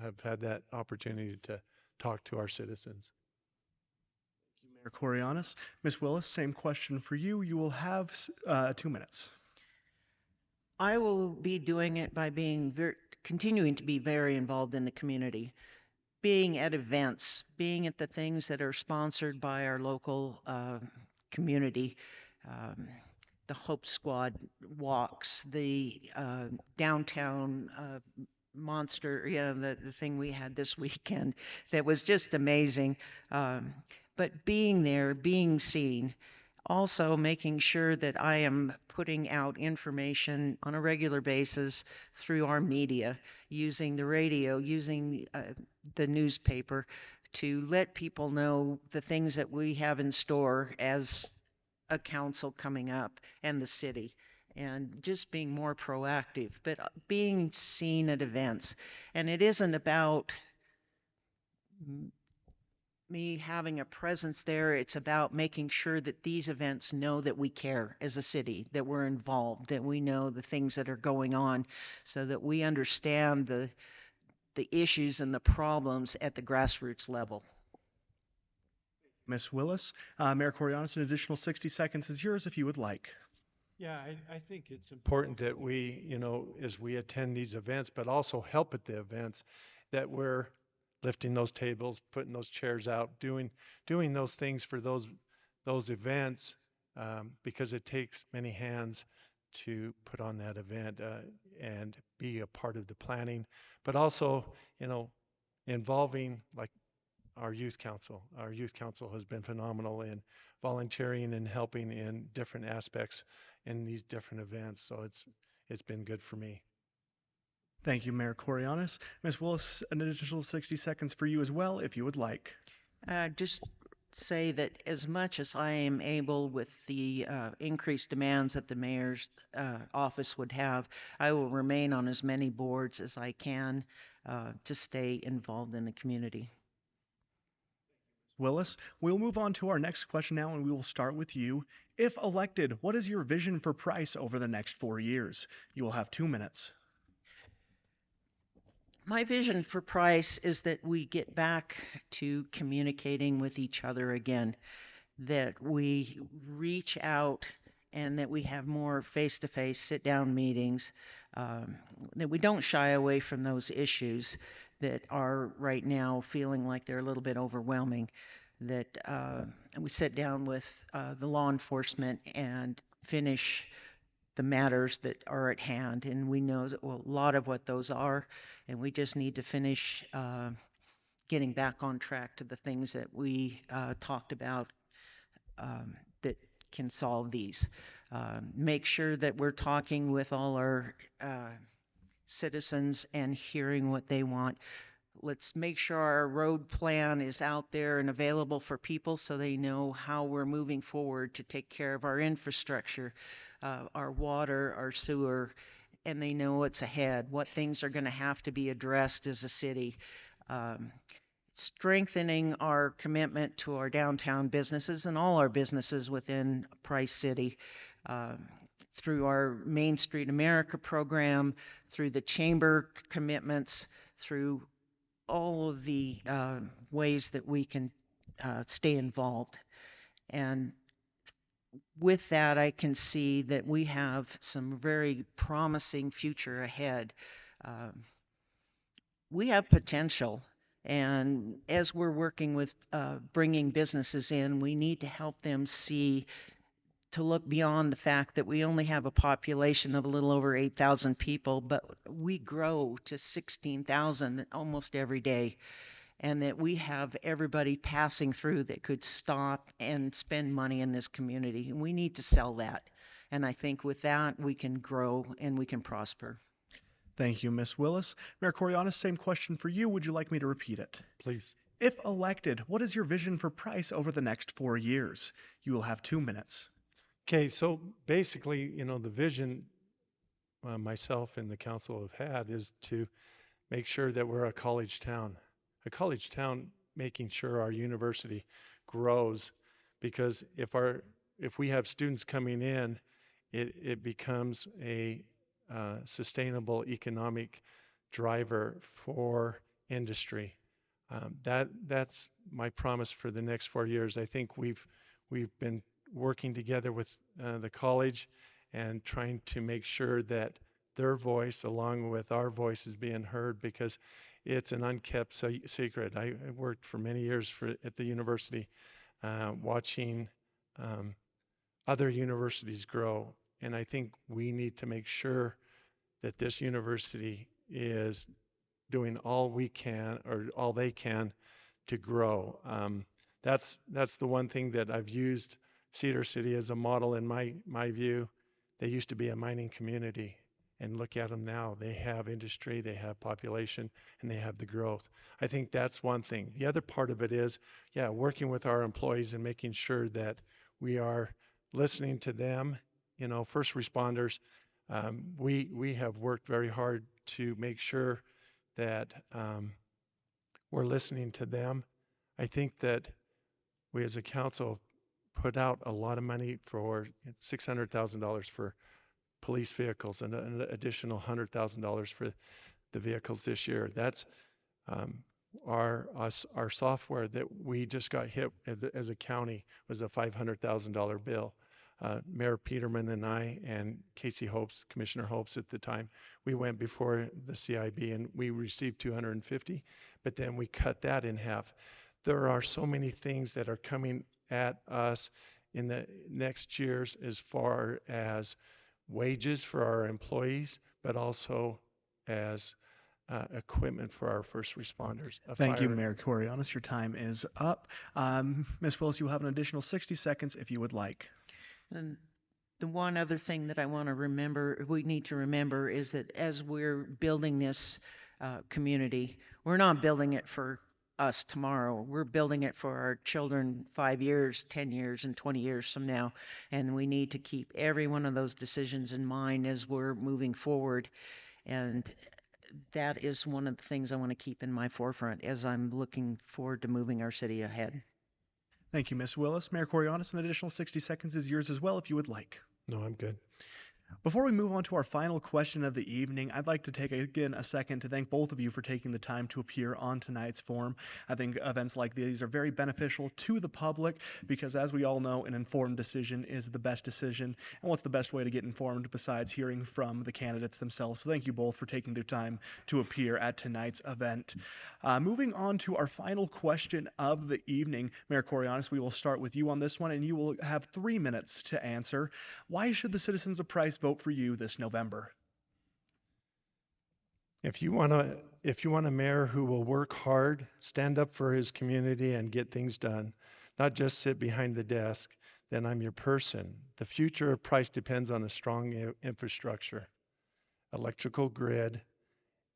have had that opportunity to talk to our citizens. Thank you, Mayor Kourianos. Ms. Willis, same question for you. You will have 2 minutes. I will be doing it by being continuing to be very involved in the community, being at events, being at the things that are sponsored by our local community, the Hope Squad walks, the downtown monster, the thing we had this weekend that was just amazing. But being there, being seen, also making sure that I am putting out information on a regular basis through our media, using the radio, using the newspaper to let people know the things that we have in store as a council coming up and the city, and just being more proactive, but being seen at events. And it isn't about me having a presence there. It's about making sure that these events know that we care as a city, that we're involved, that we know the things that are going on, so that we understand the issues and the problems at the grassroots level. Ms. Willis, Mayor Kourianos, an additional 60 seconds is yours if you would like. Yeah, I think it's important that we, as we attend these events, but also help at the events, that we're lifting those tables, putting those chairs out, doing those things for those events, because it takes many hands to put on that event and be a part of the planning, but also, involving like our youth council. Our youth council has been phenomenal in volunteering and helping in different aspects in these different events. So it's been good for me. Thank you, Mayor Kourianos. Ms. Willis, an additional 60 seconds for you as well, if you would like. Just say that as much as I am able with the increased demands that the mayor's office would have, I will remain on as many boards as I can to stay involved in the community. Willis, we'll move on to our next question now, and we will start with you. If elected, what is your vision for Price over the next 4 years? You will have 2 minutes. My vision for Price is that we get back to communicating with each other again, that we reach out and that we have more face-to-face sit-down meetings, that we don't shy away from those issues that are right now feeling like they're a little bit overwhelming, that we sit down with the law enforcement and finish the matters that are at hand. And we know a lot of what those are, and we just need to finish getting back on track to the things that we talked about that can solve these. Make sure that we're talking with all our citizens and hearing what they want. Let's make sure our road plan is out there and available for people so they know how we're moving forward to take care of our infrastructure, our water, our sewer, and they know what's ahead, what things are going to have to be addressed as a city. Strengthening our commitment to our downtown businesses and all our businesses within Price City through our Main Street America program, through the chamber commitments, through all of the ways that we can stay involved. And with that, I can see that we have some very promising future ahead. We have potential. And as we're working with bringing businesses in, we need to help them see, to look beyond the fact that we only have a population of a little over 8,000 people, but we grow to 16,000 almost every day, and that we have everybody passing through that could stop and spend money in this community. And we need to sell that. And I think with that, we can grow and we can prosper. Thank you, Ms. Willis. Mayor Kourianos, same question for you. Would you like me to repeat it? Please. If elected, what is your vision for Price over the next 4 years? You will have 2 minutes. Okay, so basically, the vision myself and the council have had is to make sure that we're a college town. A college town, making sure our university grows, because if we have students coming in, it becomes a sustainable economic driver for industry. That's my promise for the next 4 years. I think we've been working together with the college and trying to make sure that their voice, along with our voice, is being heard, because it's an unkept secret. I worked for many years at the university, watching other universities grow. And I think we need to make sure that this university is doing all we can, or all they can, to grow. That's the one thing that I've used Cedar City as a model in my view. They used to be a mining community, and look at them now. They have industry, they have population, and they have the growth. I think that's one thing. The other part of it is, working with our employees and making sure that we are listening to them. First responders, we have worked very hard to make sure that we're listening to them. I think that we as a council put out a lot of money for $600,000 for police vehicles and an additional $100,000 for the vehicles this year. That's our software that we just got hit as a county was a $500,000 bill. Mayor Peterman and I and Commissioner Hopes at the time, we went before the CIB and we received $250, but then we cut that in half. There are so many things that are coming at us in the next years as far as wages for our employees, but also as equipment for our first responders. Thank you, Mayor Kourianos. Your time is up. Ms. Willis, you have an additional 60 seconds if you would like. And the one other thing that I want to remember, we need to remember, is that as we're building this community, we're not building it for us tomorrow. We're building it for our children 5 years, 10 years, and 20 years from now. And we need to keep every one of those decisions in mind as we're moving forward. And that is one of the things I want to keep in my forefront as I'm looking forward to moving our city ahead. Thank you, Ms. Willis. Mayor Kourianos, an additional 60 seconds is yours as well if you would like. No, I'm good. Before we move on to our final question of the evening, I'd like to take again a second to thank both of you for taking the time to appear on tonight's forum. I think events like these are very beneficial to the public because, as we all know, an informed decision is the best decision. And what's the best way to get informed besides hearing from the candidates themselves? So thank you both for taking the time to appear at tonight's event. Moving on to our final question of the evening, Mayor Kourianos, we will start with you on this one, and you will have 3 minutes to answer. Why should the citizens of Price vote for you this November? If you want a mayor who will work hard, stand up for his community, and get things done, not just sit behind the desk, then I'm your person. The future of Price depends on a strong infrastructure, electrical grid,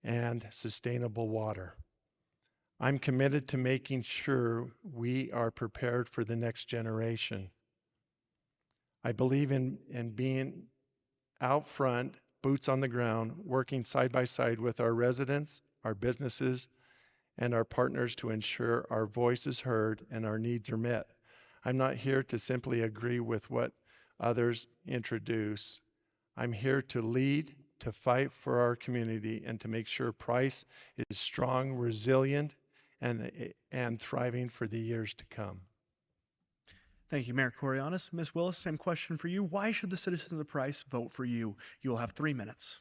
and sustainable water. I'm committed to making sure we are prepared for the next generation. I believe in being out front, boots on the ground, working side by side with our residents, our businesses, and our partners to ensure our voice is heard and our needs are met. I'm not here to simply agree with what others introduce. I'm here to lead, to fight for our community, and to make sure Price is strong, resilient, and thriving for the years to come. Thank you, Mayor Kourianos. Ms. Willis, same question for you. Why should the citizens of Price vote for you? You will have 3 minutes.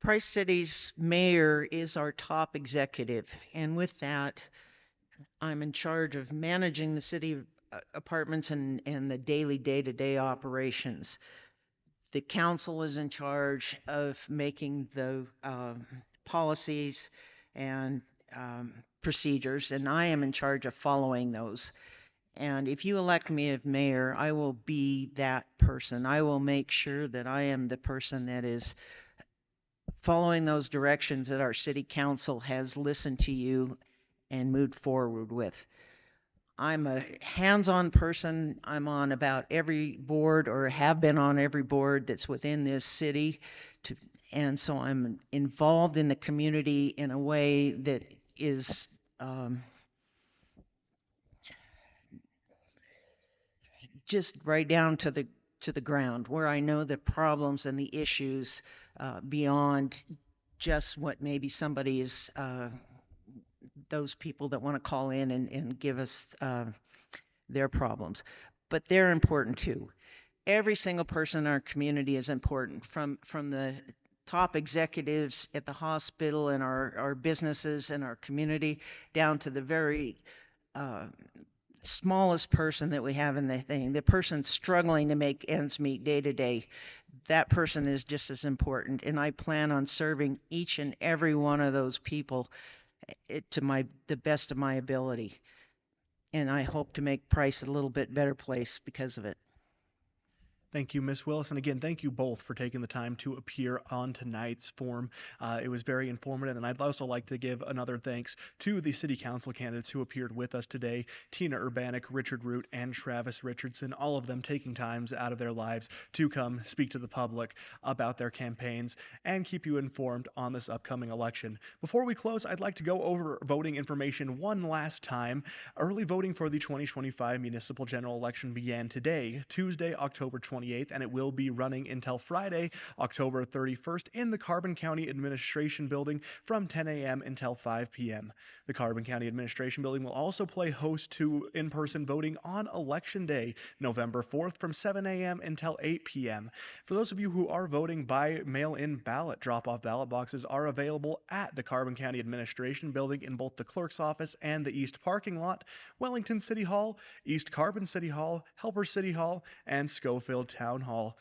Price City's mayor is our top executive, and with that, I'm in charge of managing the city apartments and the daily day-to-day operations. The council is in charge of making the policies and procedures, and I am in charge of following those. And if you elect me as mayor, I will be that person. I will make sure that I am the person that is following those directions that our city council has listened to you and moved forward with. I'm a hands-on person. I'm on about every board, or have been on every board that's within this city, and so I'm involved in the community in a way that is just right down to the ground, where I know the problems and the issues beyond just what maybe somebody is, those people that want to call in and give us their problems. But they're important too. Every single person in our community is important, from the top executives at the hospital and our businesses and our community, down to the very smallest person that we have in the thing, the person struggling to make ends meet day to day. That person is just as important, and I plan on serving each and every one of those people to the best of my ability. And I hope to make Price a little bit better place because of it. Thank you, Ms. Willis. And again, thank you both for taking the time to appear on tonight's forum. It was very informative. And I'd also like to give another thanks to the city council candidates who appeared with us today: Tina Urbanik, Richard Root, and Travis Richardson, all of them taking times out of their lives to come speak to the public about their campaigns and keep you informed on this upcoming election. Before we close, I'd like to go over voting information one last time. Early voting for the 2025 municipal general election began today, Tuesday, October 28th, and it will be running until Friday, October 31st, in the Carbon County Administration Building from 10 a.m. until 5 p.m. The Carbon County Administration Building will also play host to in-person voting on Election Day, November 4th, from 7 a.m. until 8 p.m. For those of you who are voting by mail-in ballot, drop-off ballot boxes are available at the Carbon County Administration Building in both the clerk's office and the East Parking Lot, Wellington City Hall, East Carbon City Hall, Helper City Hall, and Schofield Town Hall.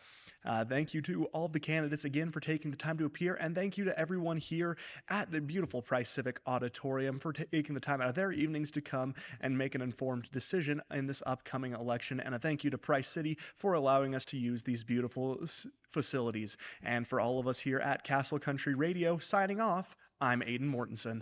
Thank you to all of the candidates again for taking the time to appear, and thank you to everyone here at the beautiful Price Civic Auditorium for taking the time out of their evenings to come and make an informed decision in this upcoming election. And a thank you to Price City for allowing us to use these beautiful facilities. And for all of us here at Castle Country Radio, signing off, I'm Aiden Mortensen.